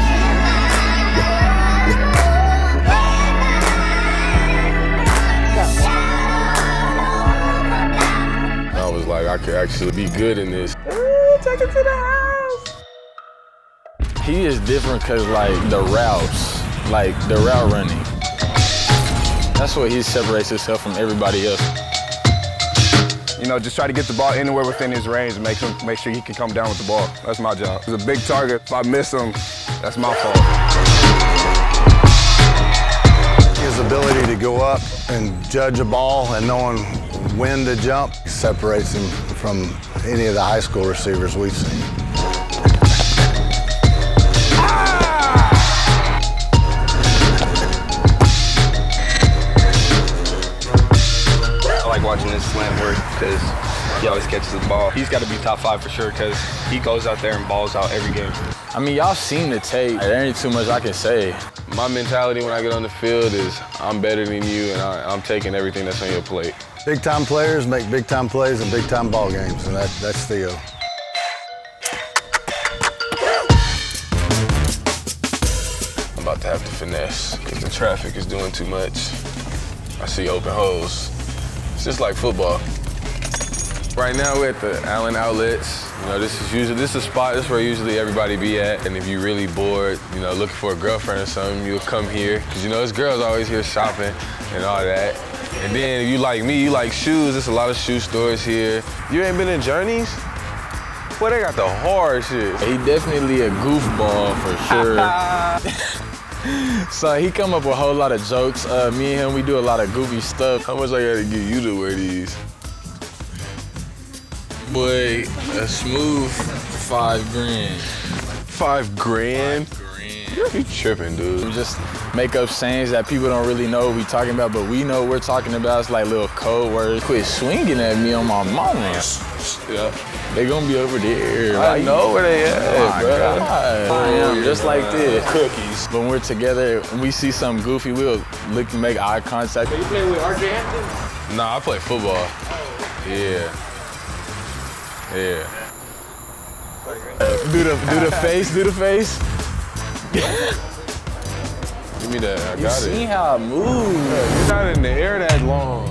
I was like, I could actually be good in this. Take it to the house. He is different because, like, the routes, like the route running. That's what he separates himself from everybody else. You know, just try to get the ball anywhere within his range and make sure he can come down with the ball. That's my job. He's a big target. If I miss him, that's my fault. His ability to go up and judge a ball and knowing when to jump separates him from any of the high school receivers we've seen. I like watching this slant work because he always catches the ball. He's got to be top 5 for sure because he goes out there and balls out every game. I mean, y'all seen the tape. There ain't too much I can say. My mentality when I get on the field is I'm better than you and I'm taking everything that's on your plate. Big-time players make big-time plays in big-time ball games, and that's Theo. I'm about to have to finesse because the traffic is doing too much. I see open holes. It's just like football. Right now we're at the Allen Outlets. You know, this is a spot, this is where usually everybody be at. And if you're really bored, you know, looking for a girlfriend or something, you'll come here. Because you know, there's girls always here shopping and all that. And then if you like me, you like shoes, there's a lot of shoe stores here. You ain't been in Journeys? Boy, they got the hard shit. He definitely a goofball for sure. So he come up with a whole lot of jokes. Me and him, we do a lot of goofy stuff. How much I gotta get you to wear these? Boy, a smooth $5,000. $5,000? You tripping, dude. We just make up sayings that people don't really know what we talking about, but we know what we're talking about. It's like little code words. Quit swinging at me on my mama. Yeah. They gonna be over there. I know where they at, bro. I am just like this. Cookies. When we're together and we see something goofy, we'll look and make eye contact. You play with RJ Hampton? Nah, I play football. Yeah. Yeah. Do the face, do the face. Give me that, I got it. You see how I move. You're not in the air that long.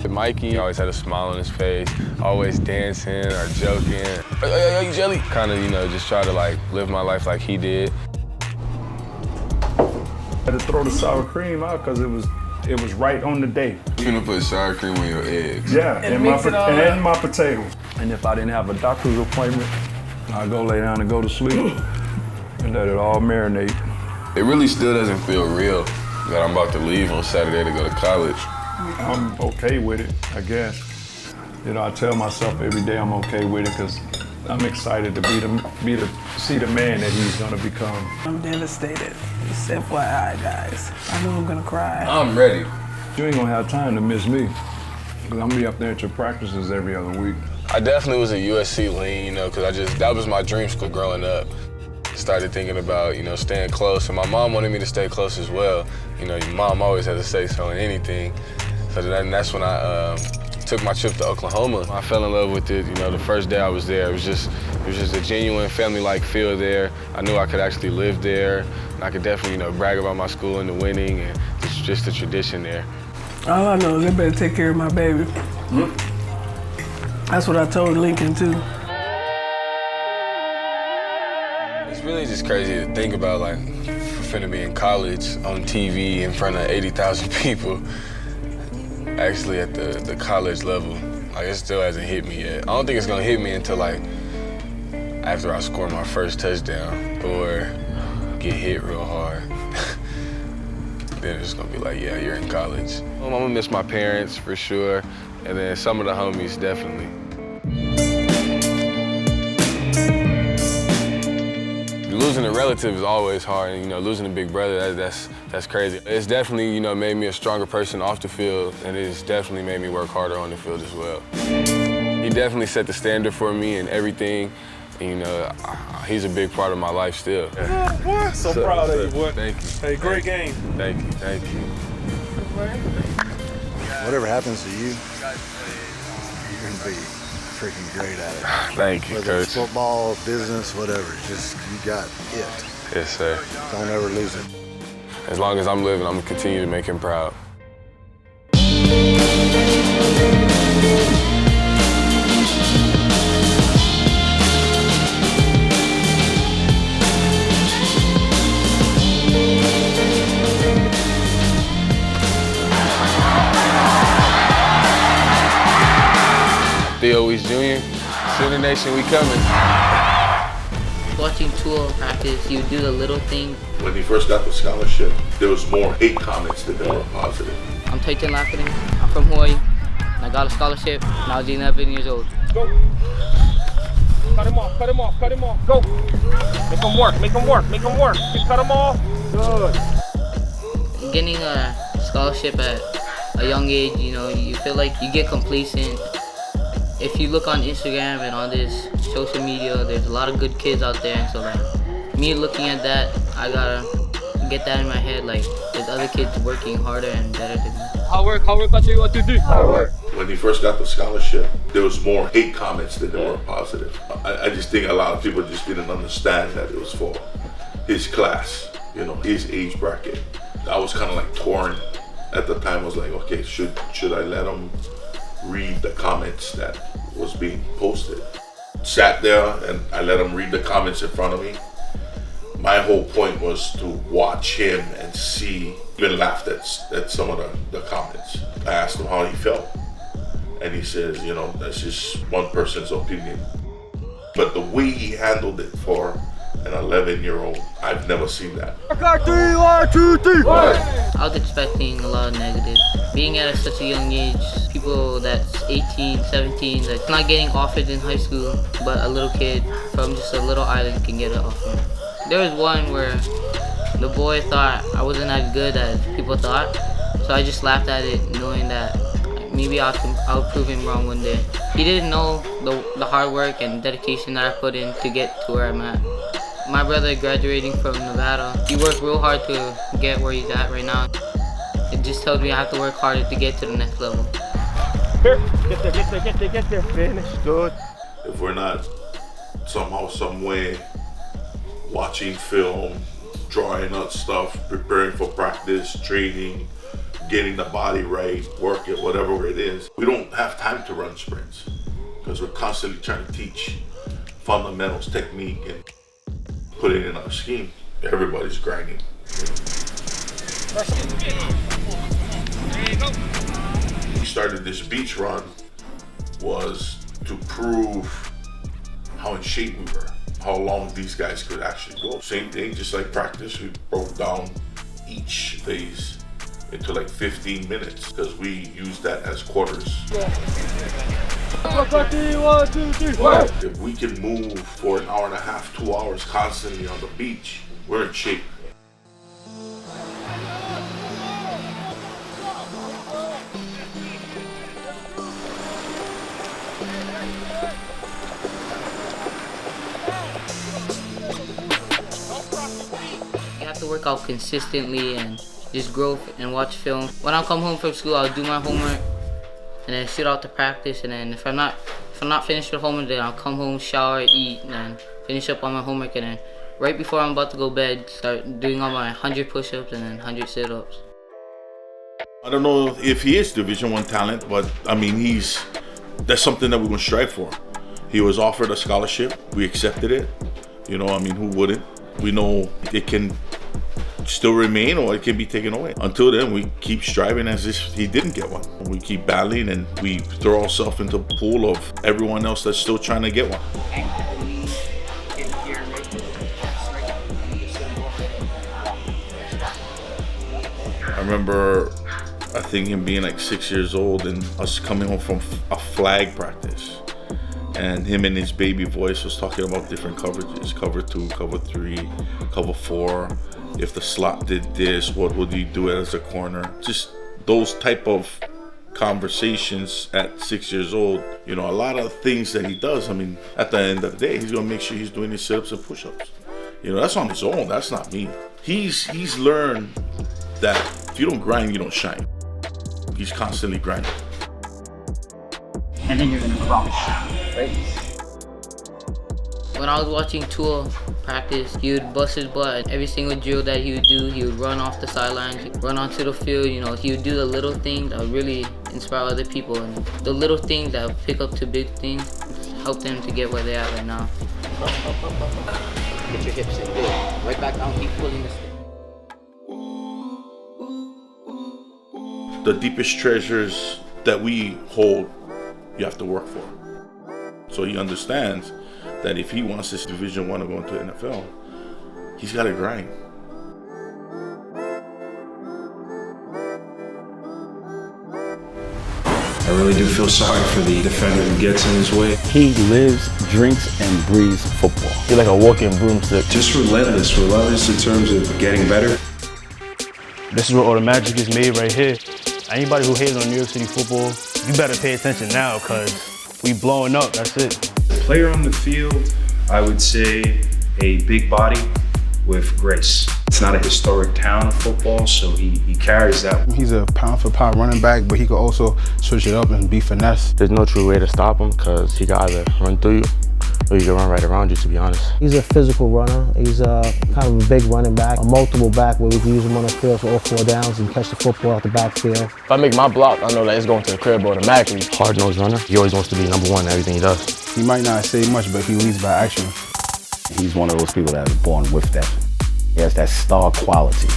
Mikey always had a smile on his face, always dancing or joking. Hey, Jelly. Kind of, you know, just try to like live my life like he did. I had to throw the sour cream out because it was right on the day. You gonna put sour cream on your eggs? Yeah, and my potatoes. And if I didn't have a doctor's appointment, I'd go lay down and go to sleep and let it all marinate. It really still doesn't feel real that I'm about to leave on Saturday to go to college. I'm okay with it, I guess. You know, I tell myself every day I'm okay with it because I'm excited to see the man that he's gonna become. I'm devastated. It's FYI, guys. I know I'm gonna cry. I'm ready. You ain't gonna have time to miss me because I'm gonna be up there at your practices every other week. I definitely was a USC lean, you know, because that was my dream school growing up. Started thinking about, you know, staying close, and my mom wanted me to stay close as well. You know, your mom always had to say so in anything. So that's when I took my trip to Oklahoma. I fell in love with it, you know, the first day I was there. It was just a genuine family-like feel there. I knew I could actually live there, and I could definitely, you know, brag about my school and the winning, and it's just the tradition there. All I know is they better take care of my baby. That's what I told Lincoln, too. It's really just crazy to think about, like, for finna be in college on TV in front of 80,000 people, actually at the college level. Like, it still hasn't hit me yet. I don't think it's gonna hit me until, like, after I score my first touchdown or get hit real hard. Then it's gonna be like, yeah, you're in college. I'm gonna miss my parents for sure, and then some of the homies, definitely. Losing a relative is always hard, and, you know, losing a big brother, that's crazy. It's definitely, you know, made me a stronger person off the field, and it's definitely made me work harder on the field as well. He definitely set the standard for me and everything. And, you know, he's a big part of my life still. Boy, so proud of you, boy. Thank you. Hey, great game. Thank you, thank you. Whatever happens to you, you're going to be freaking great at it. Thank you, Whether it's Coach. football, business, whatever, just you got it. Yes, sir. Don't ever lose it. As long as I'm living, I'm gonna continue to make him proud. Theo Weiss Jr., Center Nation, we coming. Watching Tool practice, you do the little thing. When he first got the scholarship, there was more hate comments than there were positive. I'm Titan Lackaday. I'm from Hawaii. And I got a scholarship when I was 11 years old. Go. Cut him off, cut him off, cut him off. Go. Make him work, make him work, make him work. Cut him off. Good. Getting a scholarship at a young age, you know, you feel like you get complacent. If you look on Instagram and all this social media, there's a lot of good kids out there. So like, me looking at that, I gotta get that in my head. Like, there's other kids working harder and better than me. Hard work, 1, 2, 1, 2, 3. Hard work. When he first got the scholarship, there was more hate comments than there were positive. I just think a lot of people just didn't understand that it was for his class, you know, his age bracket. I was kind of like torn at the time. I was like, okay, should I let him read the comments that was being posted? Sat there and I let him read the comments in front of me. My whole point was to watch him and see, even laughed at some of the comments. I asked him how he felt, and he says, you know, that's just one person's opinion. But the way he handled it for an 11-year-old, I've never seen that. 3, 1, 2, 3. I was expecting a lot of negative. Being at such a young age, people that's 18, 17, that's not getting offers in high school, but a little kid from just a little island can get an offer. There was one where the boy thought I wasn't as good as people thought, so I just laughed at it, knowing that maybe I'll prove him wrong one day. He didn't know the hard work and dedication that I put in to get to where I'm at. My brother graduating from Nevada, he worked real hard to get where he's at right now. It just tells me I have to work harder to get to the next level. Here, get there, get there, get there, get there. Finish, good. If we're not somehow, some way watching film, drawing out stuff, preparing for practice, training, getting the body right, working, whatever it is, we don't have time to run sprints because we're constantly trying to teach fundamentals, technique, and put it in our scheme. Everybody's grinding. We started this beach run was to prove how in shape we were, how long these guys could actually go. Same thing, just like practice, we broke down each phase into like 15 minutes because we used that as quarters. 1, 2, 3. If we can move for an hour and a half, 2 hours constantly on the beach, we're in shape. You have to work out consistently and just grow and watch film. When I come home from school, I'll do my homework and then shoot out to practice. And then if I'm not finished with homework, then I'll come home, shower, eat, and then finish up on my homework. And then right before I'm about to go to bed, start doing all my 100 push-ups and then 100 sit-ups. I don't know if he is Division I talent, but I mean, that's something that we're gonna strive for. He was offered a scholarship, we accepted it. You know, I mean, who wouldn't? We know it can still remain or it can be taken away. Until then, we keep striving as if he didn't get one. We keep battling and we throw ourselves into the pool of everyone else that's still trying to get one. I remember, I think him being like 6 years old and us coming home from a flag practice. And him and his baby voice was talking about different coverages, cover 2, cover 3, cover 4. If the slot did this, what would you do as a corner? Just those type of conversations at 6 years old. You know, a lot of things that he does, I mean, at the end of the day, he's gonna make sure he's doing his sit-ups and push-ups. You know, that's on his own, that's not me. He's learned that if you don't grind, you don't shine. He's constantly grinding. And then you're gonna gronk, right? When I was watching Tua practice, he would bust his butt. Every single drill that he would do, he would run off the sidelines, run onto the field. You know, he would do the little things that would really inspire other people. And the little things that would pick up to big things, help them to get where they're at right now. Get your hips in, good. Right back down, keep pulling this. The deepest treasures that we hold, you have to work for. So he understands that if he wants this Division I to go into the NFL, he's got to grind. I really do feel sorry for the defender who gets in his way. He lives, drinks, and breathes football. He's like a walking broomstick. Just relentless in terms of getting better. This is where all the magic is made right here. Anybody who hates on New York City football, you better pay attention now because we blowing up, that's it. The player on the field, I would say a big body with grace. It's not a historic town of football, so he carries that. He's a pound-for-pound running back, but he could also switch it up and be finesse. There's no true way to stop him because he can either run through you or you can run right around you, to be honest. He's a physical runner. He's kind of a big running back, a multiple back where we can use him on the field for all 4 downs and catch the football out the backfield. If I make my block, I know that it's going to the crib automatically. Hard-nosed runner. He always wants to be number one in everything he does. He might not say much, but he leads by action. He's one of those people that is born with that. He has that star quality.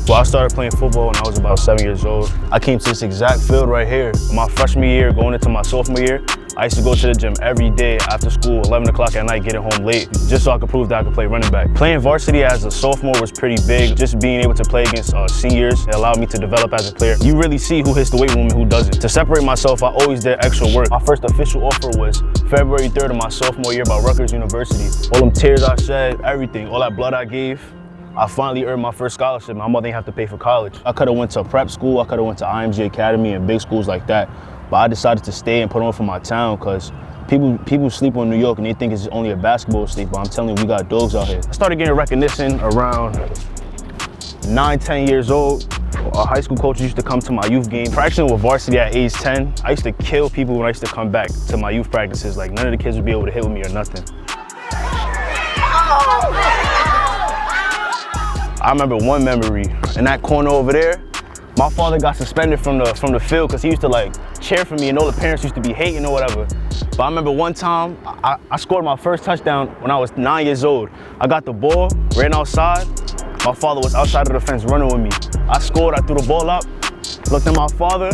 Well, I started playing football when I was about 7 years old. I came to this exact field right here. My freshman year, going into my sophomore year, I used to go to the gym every day after school, 11 o'clock at night, getting home late, just so I could prove that I could play running back. Playing varsity as a sophomore was pretty big. Just being able to play against seniors, it allowed me to develop as a player. You really see who hits the weight room and who doesn't. To separate myself, I always did extra work. My first official offer was February 3rd of my sophomore year by Rutgers University. All them tears I shed, everything, all that blood I gave, I finally earned my first scholarship. My mother didn't have to pay for college. I could have went to prep school, I could have went to IMG Academy and big schools like that, but I decided to stay and put on for my town because people sleep on New York and they think it's only a basketball state, but I'm telling you, we got dogs out here. I started getting recognition around 9, 10 years old. Our high school coaches used to come to my youth game. Practicing with varsity at age 10, I used to kill people when I used to come back to my youth practices. Like, none of the kids would be able to hit with me or nothing. I remember one memory, in that corner over there, my father got suspended from the field because he used to like cheer for me and all the parents used to be hating or whatever. But I remember one time, I scored my first touchdown when I was 9 years old. I got the ball, ran outside. My father was outside of the fence running with me. I scored, I threw the ball up, looked at my father,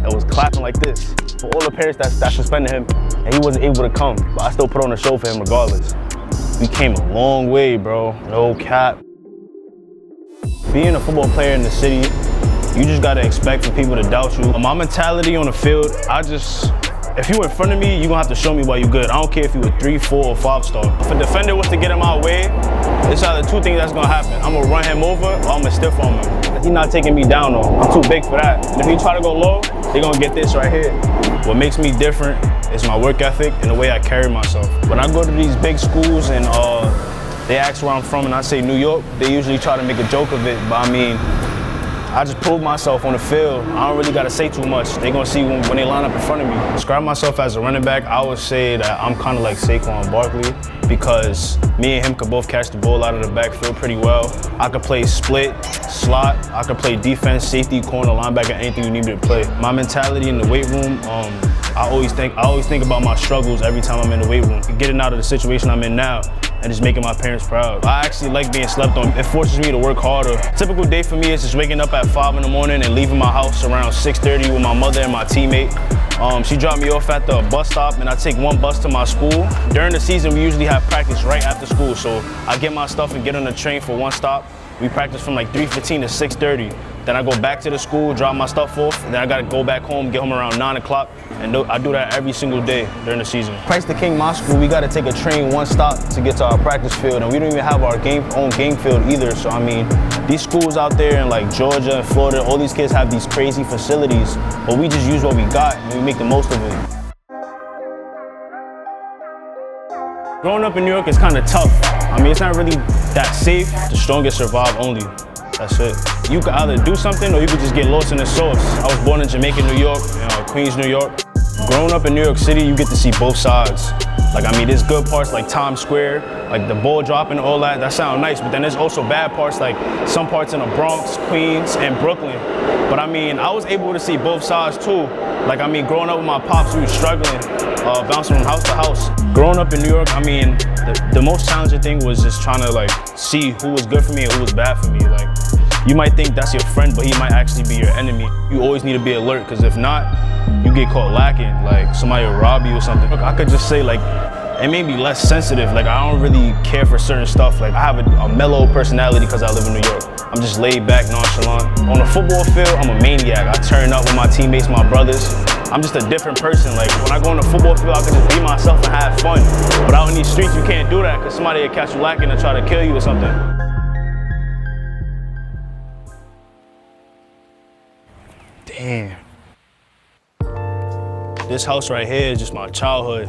and was clapping like this. For all the parents that suspended him, and he wasn't able to come, but I still put on a show for him regardless. We came a long way, bro, no cap. Being a football player in the city, you just gotta expect for people to doubt you. My mentality on the field, if you in front of me, you're gonna have to show me why you good. I don't care if you a 3, 4, or 5 star. If a defender was to get in my way, it's either 2 things that's gonna happen. I'm gonna run him over or I'm gonna stiff on him. He's not taking me down though. I'm too big for that. And if he try to go low, they're gonna get this right here. What makes me different is my work ethic and the way I carry myself. When I go to these big schools and they ask where I'm from and I say New York, they usually try to make a joke of it, but I mean, I just prove myself on the field. I don't really gotta say too much. They're gonna see when they line up in front of me. Describe myself as a running back, I would say that I'm kind of like Saquon Barkley because me and him could both catch the ball out of the backfield pretty well. I could play split, slot, I could play defense, safety, corner, linebacker, anything you need me to play. My mentality in the weight room, I always think about my struggles every time I'm in the weight room. Getting out of the situation I'm in now and just making my parents proud. I actually like being slept on. It forces me to work harder. A typical day for me is just waking up at 5 in the morning and leaving my house around 6:30 with my mother and my teammate. She dropped me off at the bus stop and I take one bus to my school. During the season, we usually have practice right after school, so I get my stuff and get on the train for one stop, We practice from like 3:15 to 6:30. Then I go back to the school, drop my stuff off, and then I gotta go back home, get home around 9 o'clock, and I do that every single day during the season. Christ the King, my school, we gotta take a train one stop to get to our practice field, and we don't even have our own game field either. So I mean, these schools out there in like Georgia and Florida, all these kids have these crazy facilities, but we just use what we got and we make the most of it. Growing up in New York is kind of tough. I mean, it's not really that safe. The strongest survive only. That's it. You could either do something or you could just get lost in the sauce. I was born in Jamaica, New York, Queens, New York. Growing up in New York City, you get to see both sides. Like, I mean, there's good parts like Times Square, like the ball dropping and all that, that sound nice, but then there's also bad parts like some parts in the Bronx, Queens, and Brooklyn. But I mean, I was able to see both sides too. Like, I mean, growing up with my pops, we were struggling, bouncing from house to house. Growing up in New York, I mean, the most challenging thing was just trying to like see who was good for me and who was bad for me. Like, you might think that's your friend, but he might actually be your enemy. You always need to be alert, because if not, you get caught lacking, like somebody will rob you or something. Look, I could just say like, it made me less sensitive. Like, I don't really care for certain stuff. Like, I have a mellow personality because I live in New York. I'm just laid back, nonchalant. On the football field, I'm a maniac. I turn up with my teammates, my brothers. I'm just a different person. Like, when I go on the football field, I can just be myself and have fun. But out in these streets, you can't do that because somebody will catch you lacking and try to kill you or something. Damn. This house right here is just my childhood.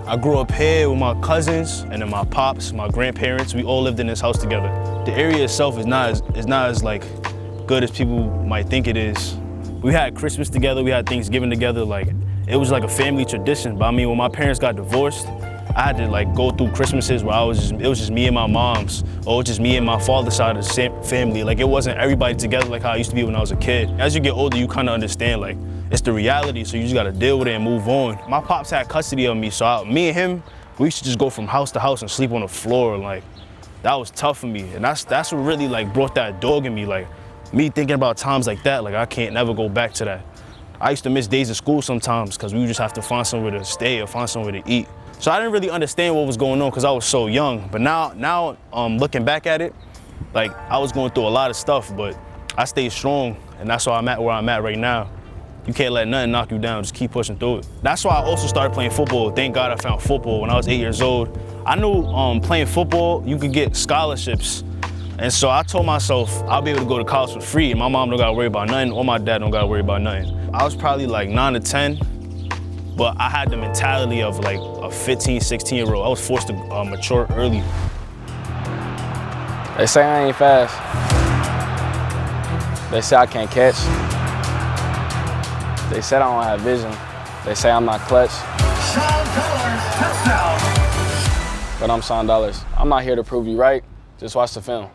I grew up here with my cousins and then my pops, my grandparents. We all lived in this house together. The area itself is not as like good as people might think it is. We had Christmas together, we had Thanksgiving together. Like, it was like a family tradition. But I mean, when my parents got divorced, I had to like go through Christmases where it was just me and my mom's, or it was just me and my father's side of the family. Like, it wasn't everybody together like how it used to be when I was a kid. As you get older, you kind of understand like, it's the reality, so you just gotta deal with it and move on. My pops had custody of me, so me and him, we used to just go from house to house and sleep on the floor. And like, that was tough for me. And that's what really like brought that dog in me. Like, me thinking about times like that, like I can't never go back to that. I used to miss days of school sometimes because we would just have to find somewhere to stay or find somewhere to eat. So I didn't really understand what was going on because I was so young. But now looking back at it, like I was going through a lot of stuff, but I stayed strong, and that's why I'm at where I'm at right now. You can't let nothing knock you down, just keep pushing through it. That's why I also started playing football. Thank God I found football when I was 8 years old. I knew playing football, you could get scholarships. And so I told myself I'll be able to go to college for free, and my mom don't gotta worry about nothing, or my dad don't gotta worry about nothing. I was probably like 9 to 10, but I had the mentality of like a 15, 16-year-old. I was forced to mature early. They say I ain't fast. They say I can't catch. They said I don't have vision. They say I'm not clutch. But I'm Sean Dollars. I'm not here to prove you right. Just watch the film.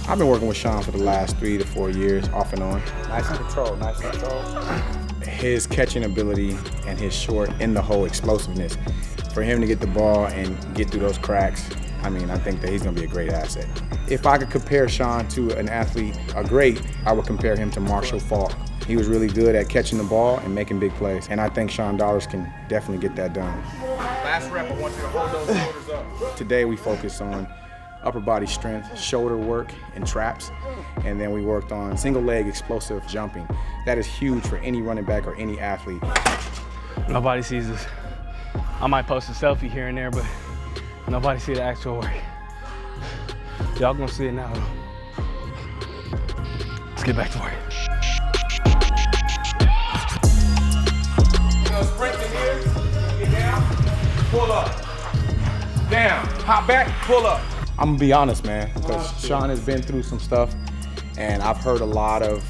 I've been working with Sean for the last 3 to 4 years, off and on. Nice control, nice control. His catching ability and his short in the hole explosiveness, for him to get the ball and get through those cracks, I mean, I think that he's gonna be a great asset. If I could compare Sean to an athlete, a great, I would compare him to Marshall Faulk. He was really good at catching the ball and making big plays, and I think Sean Dollars can definitely get that done. Last rep, I want you to hold those shoulders up. Today we focused on upper body strength, shoulder work, and traps, and then we worked on single leg explosive jumping. That is huge for any running back or any athlete. Nobody sees this. I might post a selfie here and there, but nobody see the actual work. Y'all gonna see it now, though. Let's get back to work. Sprint in here, get down, pull up. Down, hop back, pull up. I'm gonna be honest, man, because Sean has been through some stuff, and I've heard a lot of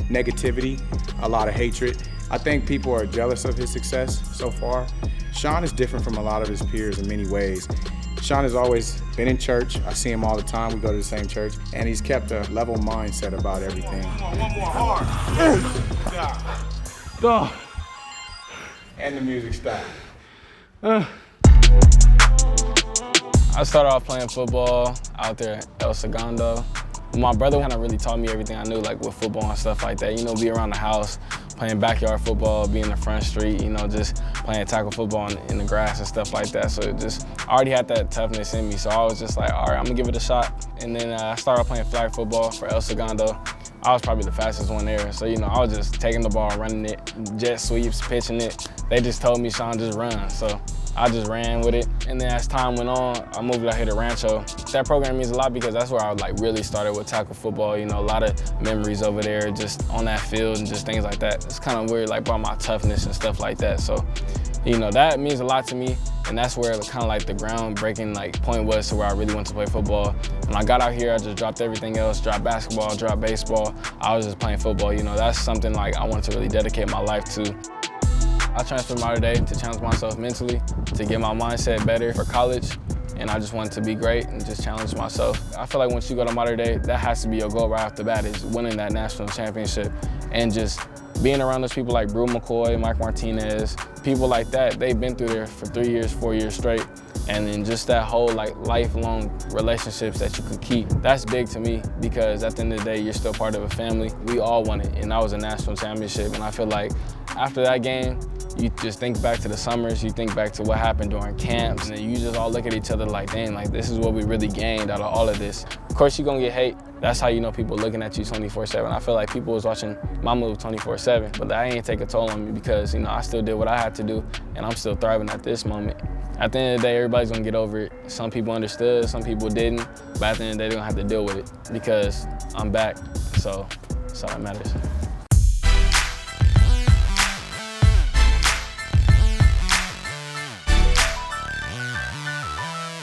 negativity, a lot of hatred. I think people are jealous of his success so far. Sean is different from a lot of his peers in many ways. Sean has always been in church. I see him all the time. We go to the same church, and he's kept a level mindset about everything. One more hard. Go. And the music stopped. I started off playing football out there at El Segundo. My brother kind of really taught me everything I knew, like with football and stuff like that. You know, be around the house, playing backyard football, being in the front street, you know, just playing tackle football in the grass and stuff like that. So I already had that toughness in me. So I was just like, all right, I'm gonna give it a shot. And then I started playing flag football for El Segundo. I was probably the fastest one there. So, you know, I was just taking the ball, running it, jet sweeps, pitching it. They just told me, Sean, just run. So I just ran with it. And then as time went on, I moved out here to Rancho. That program means a lot because that's where I like really started with tackle football. You know, a lot of memories over there just on that field and just things like that. It's kind of weird, like about my toughness and stuff like that. So, you know, that means a lot to me. And that's where kind of like the groundbreaking like point was to where I really wanted to play football. When I got out here, I just dropped everything else, dropped basketball, dropped baseball. I was just playing football. You know, that's something like I wanted to really dedicate my life to. I transferred Mater Dei to challenge myself mentally, to get my mindset better for college. And I just wanted to be great and just challenge myself. I feel like once you go to Mater Dei, that has to be your goal right off the bat, is winning that national championship. And just being around those people like Brew McCoy, Mike Martinez, people like that, they've been through there for 3 years, 4 years straight. And then just that whole like lifelong relationships that you could keep. That's big to me because at the end of the day, you're still part of a family. We all won it, and that was a national championship. And I feel like after that game, you just think back to the summers, you think back to what happened during camps, and then you just all look at each other like, dang, like this is what we really gained out of all of this. Of course, you're gonna get hate. That's how you know people looking at you 24/7. I feel like people was watching my move 24/7, but that ain't take a toll on me because, you know, I still did what I had to do, and I'm still thriving at this moment. At the end of the day, everybody's gonna get over it. Some people understood, some people didn't, but at the end of the day, they're gonna have to deal with it because I'm back, so that's all that matters.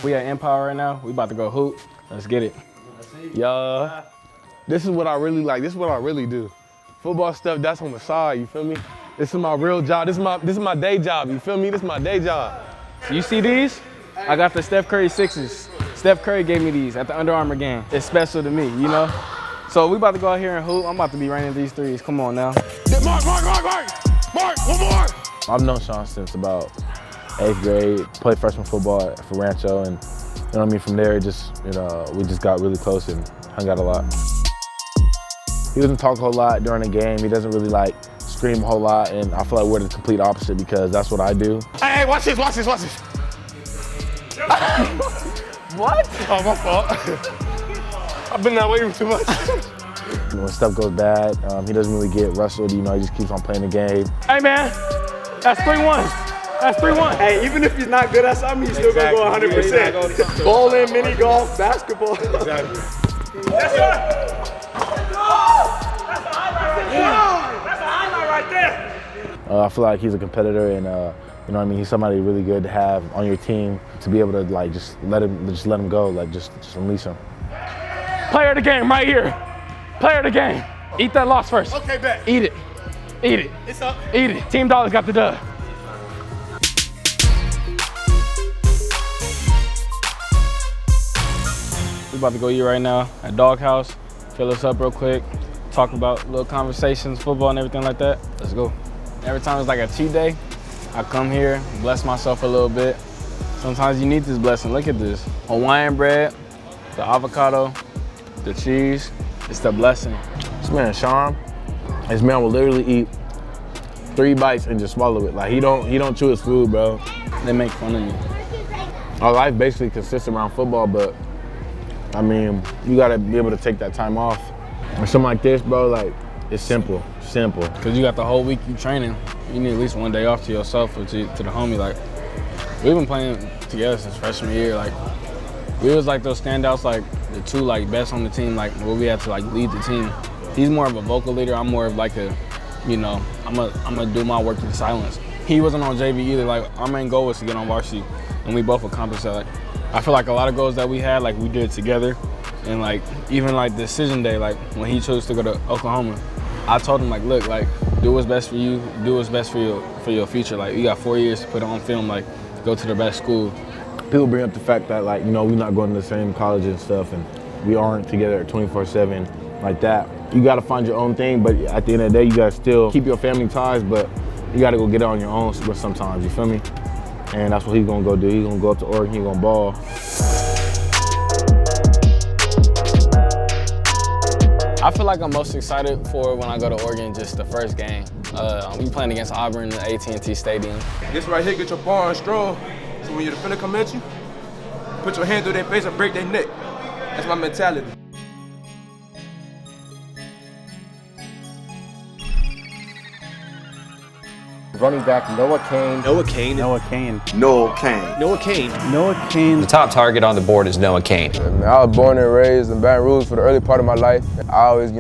We at Empire right now. We about to go hoop. Let's get it. Yo, this is what I really like. This is what I really do. Football stuff, that's on the side, you feel me? This is my real job. This is my day job, you feel me? This is my day job. You see these? I got the Steph Curry 6s. Steph Curry gave me these at the Under Armour game. It's special to me, you know? So we about to go out here and hoop. I'm about to be raining these threes. Come on now. Mark, one more! I've known Sean since about 8th grade, played freshman football for Rancho, and you know what I mean, from there, just, you know, we just got really close and hung out a lot. He doesn't talk a whole lot during the game. He doesn't really like scream a whole lot, and I feel like we're the complete opposite because that's what I do. Hey, watch this. What? Oh, my fault. I've been that way too much. When stuff goes bad, he doesn't really get wrestled, you know, he just keeps on playing the game. Hey man, that's 3-1. That's 3-1. Hey, even if he's not good at something, he's still gonna go 100%. Bowling, mini golf, basketball. Exactly. That's a highlight right there. I feel like he's a competitor, and you know what I mean, he's somebody really good to have on your team, to be able to like just let him go, like just unleash him. Player of the game right here. Player of the game. Eat that loss first. Okay, bet. Eat it. Eat it. It's up. Eat it. Team Dollars got the dub. We about to go eat right now at Doghouse. Fill us up real quick. Talk about little conversations, football and everything like that. Let's go. Every time it's like a cheat day, I come here, bless myself a little bit. Sometimes you need this blessing. Look at this. Hawaiian bread, the avocado, the cheese. It's the blessing. This man, Sean, this man will literally eat 3 bites and just swallow it. Like he don't chew his food, bro. They make fun of you. Our life basically consists around football, but I mean, you gotta be able to take that time off. Or something like this, bro, like, it's simple. Cause you got the whole week you training. You need at least one day off to yourself or to the homie. Like, we've been playing together since freshman year. Like, we was like those standouts, like the 2 like best on the team, like where we had to like lead the team. He's more of a vocal leader. I'm more of like a, you know, I'm gonna do my work in silence. He wasn't on JV either. Like, our main goal was to get on varsity, and we both accomplished that. Like, I feel like a lot of goals that we had, like we did together. And like, even like decision day, like when he chose to go to Oklahoma, I told him like, look, like do what's best for you, do what's best for your future. Like, you got 4 years to put it on film, like go to the best school. People bring up the fact that like, you know, we're not going to the same college and stuff, and we aren't together 24/7 like that. You gotta find your own thing, but at the end of the day, you gotta still keep your family ties, but you gotta go get it on your own sometimes, you feel me? And that's what he's gonna go do. He's gonna go up to Oregon, he's gonna ball. I feel like I'm most excited for when I go to Oregon, just the first game. We playing against Auburn in the AT&T Stadium. This right here get your bar strong, so when your defender come at you, put your hand through their face and break their neck. That's my mentality. Running back Noah Cain. Noah Cain. Noah Cain. Noah Cain. Noah Cain. Noah Cain. The top target on the board is Noah Cain. I was born and raised in Baton Rouge for the early part of my life. I always,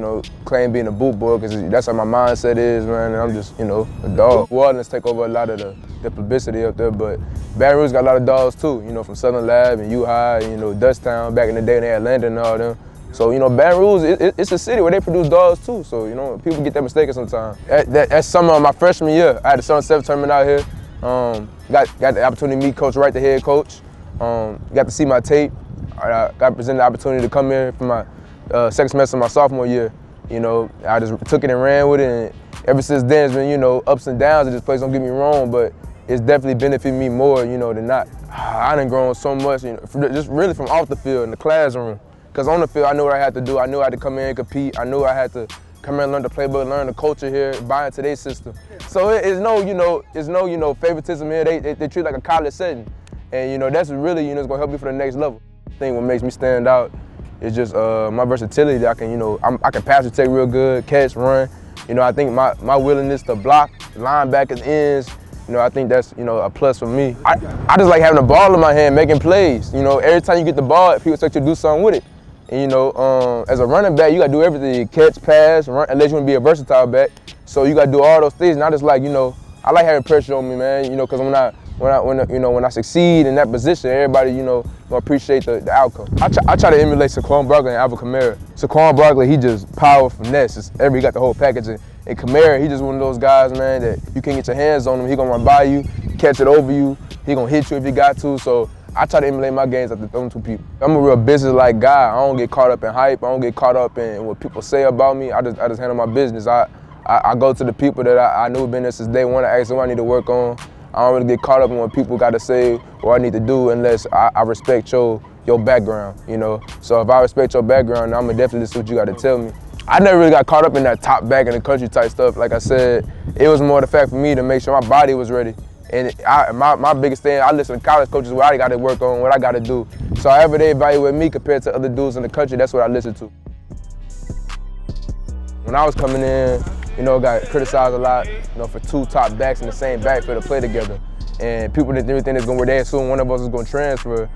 claim being a boot boy because that's how my mindset is, man, and I'm just, a dog. Wildness take over a lot of the publicity up there, but Baton Rouge got a lot of dogs too, from Southern Lab and U-High, Dutchtown back in the day, and they had Landon and all them. So, Baton Rouge, it's a city where they produce dogs too. So, people get that mistaken sometimes. That summer of my freshman year, I had the Summer 7 tournament out here. Got the opportunity to meet Coach Wright, the head coach. Got to see my tape. I got presented the opportunity to come here for my second semester of my sophomore year. I just took it and ran with it. And ever since then, it's been, ups and downs at this place, don't get me wrong, but it's definitely benefited me more, than not. I done grown so much, just really from off the field, in the classroom. Because on the field, I knew what I had to do. I knew I had to come in and compete. I knew I had to come in and learn the playbook, learn the culture here, buy into their system. So it's no, favoritism here. They treat it like a college setting. And, that's really, it's gonna help me for the next level. I think what makes me stand out is just my versatility. I can pass the take real good, catch, run. I think my willingness to block, linebackers, ends, I think that's, a plus for me. I just like having the ball in my hand, making plays. Every time you get the ball, people expect you to do something with it. And, as a running back, you got to do everything. Catch, pass, run, unless you want to be a versatile back. So you got to do all those things. And I just like, I like having pressure on me, man, because when I succeed in that position, everybody, gonna appreciate the outcome. I try to emulate Saquon Barkley and Alvin Kamara. Saquon Barkley, he just power, finesse. He got the whole package. And Kamara, he just one of those guys, man, that you can't get your hands on him. He gonna run by you, catch it over you. He gonna hit you if you got to. So I try to emulate my games after them two people. I'm a real business-like guy. I don't get caught up in hype. I don't get caught up in what people say about me. I just handle my business. I go to the people that I knew been there since day one. I ask them what I need to work on. I don't really get caught up in what people got to say or I need to do unless I respect your background, So if I respect your background, I'm gonna definitely listen to what you got to tell me. I never really got caught up in that top back in the country type stuff. Like I said, it was more the fact for me to make sure my body was ready. And my biggest thing, I listen to college coaches what I got to work on, what I got to do. So however they evaluate me compared to other dudes in the country, that's what I listen to. When I was coming in, got criticized a lot, for two top backs in the same backfield to play together. And people didn't think it's going to work. They assumed one of us was going to transfer,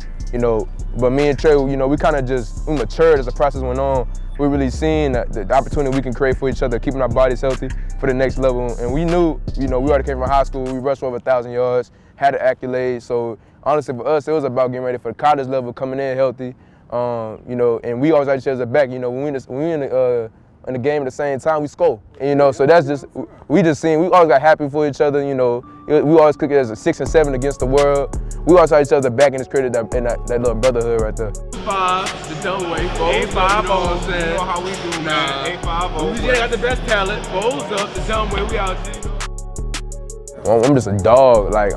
But me and Trey, we kind of we matured as the process went on. We really seen the opportunity we can create for each other, keeping our bodies healthy for the next level. And we knew, we already came from high school. We rushed for over 1,000 yards, had the accolades. So honestly, for us, it was about getting ready for the college level, coming in healthy. And we always had each other back. When we in the game at the same time, we score. And, so that's just, we always got happy for each other. We always cook it as a 6 and 7 against the world. We always had each other back, and it's created that little brotherhood right there. 5, the dumb way, 8-5, you know how we do, man. 8-5, we got the best talent. Foes up, the dumb way, we out here. I'm just a dog. Like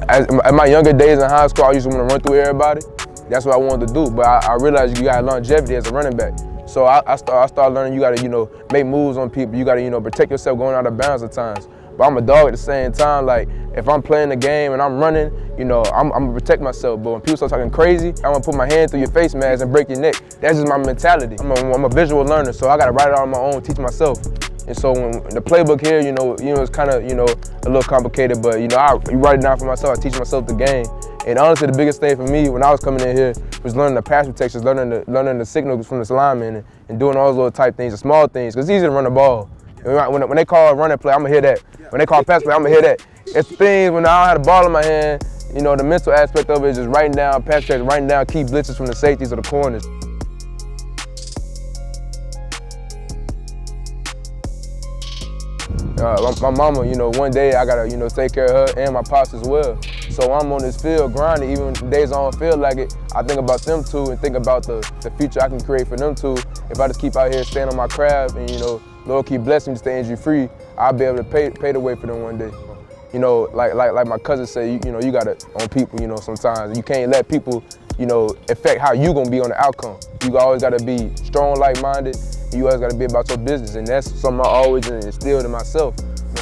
at my younger days in high school, I used to want to run through everybody. That's what I wanted to do. But I realized you got longevity as a running back. So I started learning you got to make moves on people. You got to protect yourself going out of bounds at times. But I'm a dog at the same time. Like if I'm playing the game and I'm running, I'm gonna protect myself. But when people start talking crazy, I'm gonna put my hand through your face mask and break your neck. That's just my mentality. I'm a visual learner, so I gotta write it out on my own, teach myself. And so when the playbook here, it's kind of a little complicated. But I write it down for myself. I teach myself the game. And honestly, the biggest thing for me when I was coming in here was learning the pass protections, learning the signals from the linemen, and doing all those little type things, the small things, because it's easy to run the ball. When they call a running play, I'm gonna hear that. When they call a pass play, I'm gonna hear that. It's things when I don't have the ball in my hand, the mental aspect of it is just writing down pass checks, writing down key blitzes from the safeties or the corners. My mama, one day I gotta, take care of her and my pops as well. So I'm on this field grinding, even when days I don't feel like it, I think about them too and think about the future I can create for them too. If I just keep out here staying on my craft and, Lord keep blessing me to stay injury free, I'll be able to pay the way for them one day. Like my cousin say, you gotta own people, sometimes. You can't let people affect how you gonna be on the outcome. You always gotta be strong, like-minded, and you always gotta be about your business, and that's something I always instilled in myself.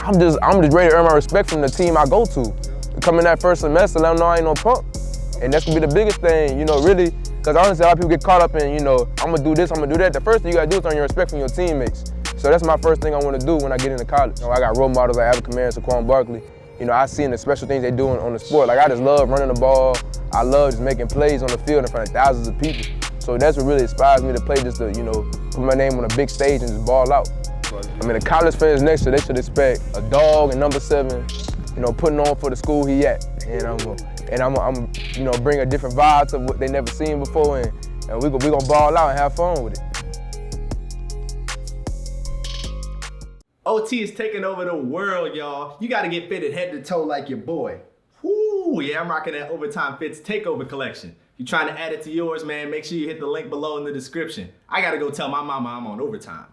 I'm just ready to earn my respect from the team I go to. Coming that first semester, let them know I ain't no punk. And that's gonna be the biggest thing, really, because honestly, a lot of people get caught up in, I'm gonna do this, I'm gonna do that. The first thing you gotta do is earn your respect from your teammates. So that's my first thing I wanna do when I get into college. I got role models like Alvin Kamara and Saquon Barkley. I see the special things they do on the sport. Like, I just love running the ball. I love just making plays on the field in front of thousands of people. So that's what really inspires me to play, just to, put my name on a big stage and just ball out. The college fans next year, they should expect a dog and number 7, putting on for the school he at. And I'm bring a different vibe to what they never seen before, and we gonna ball out and have fun with it. OT is taking over the world, y'all. You gotta get fitted head to toe like your boy. Woo, yeah, I'm rocking that Overtime Fits Takeover collection. If you're trying to add it to yours, man, make sure you hit the link below in the description. I gotta go tell my mama I'm on overtime.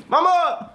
Mama!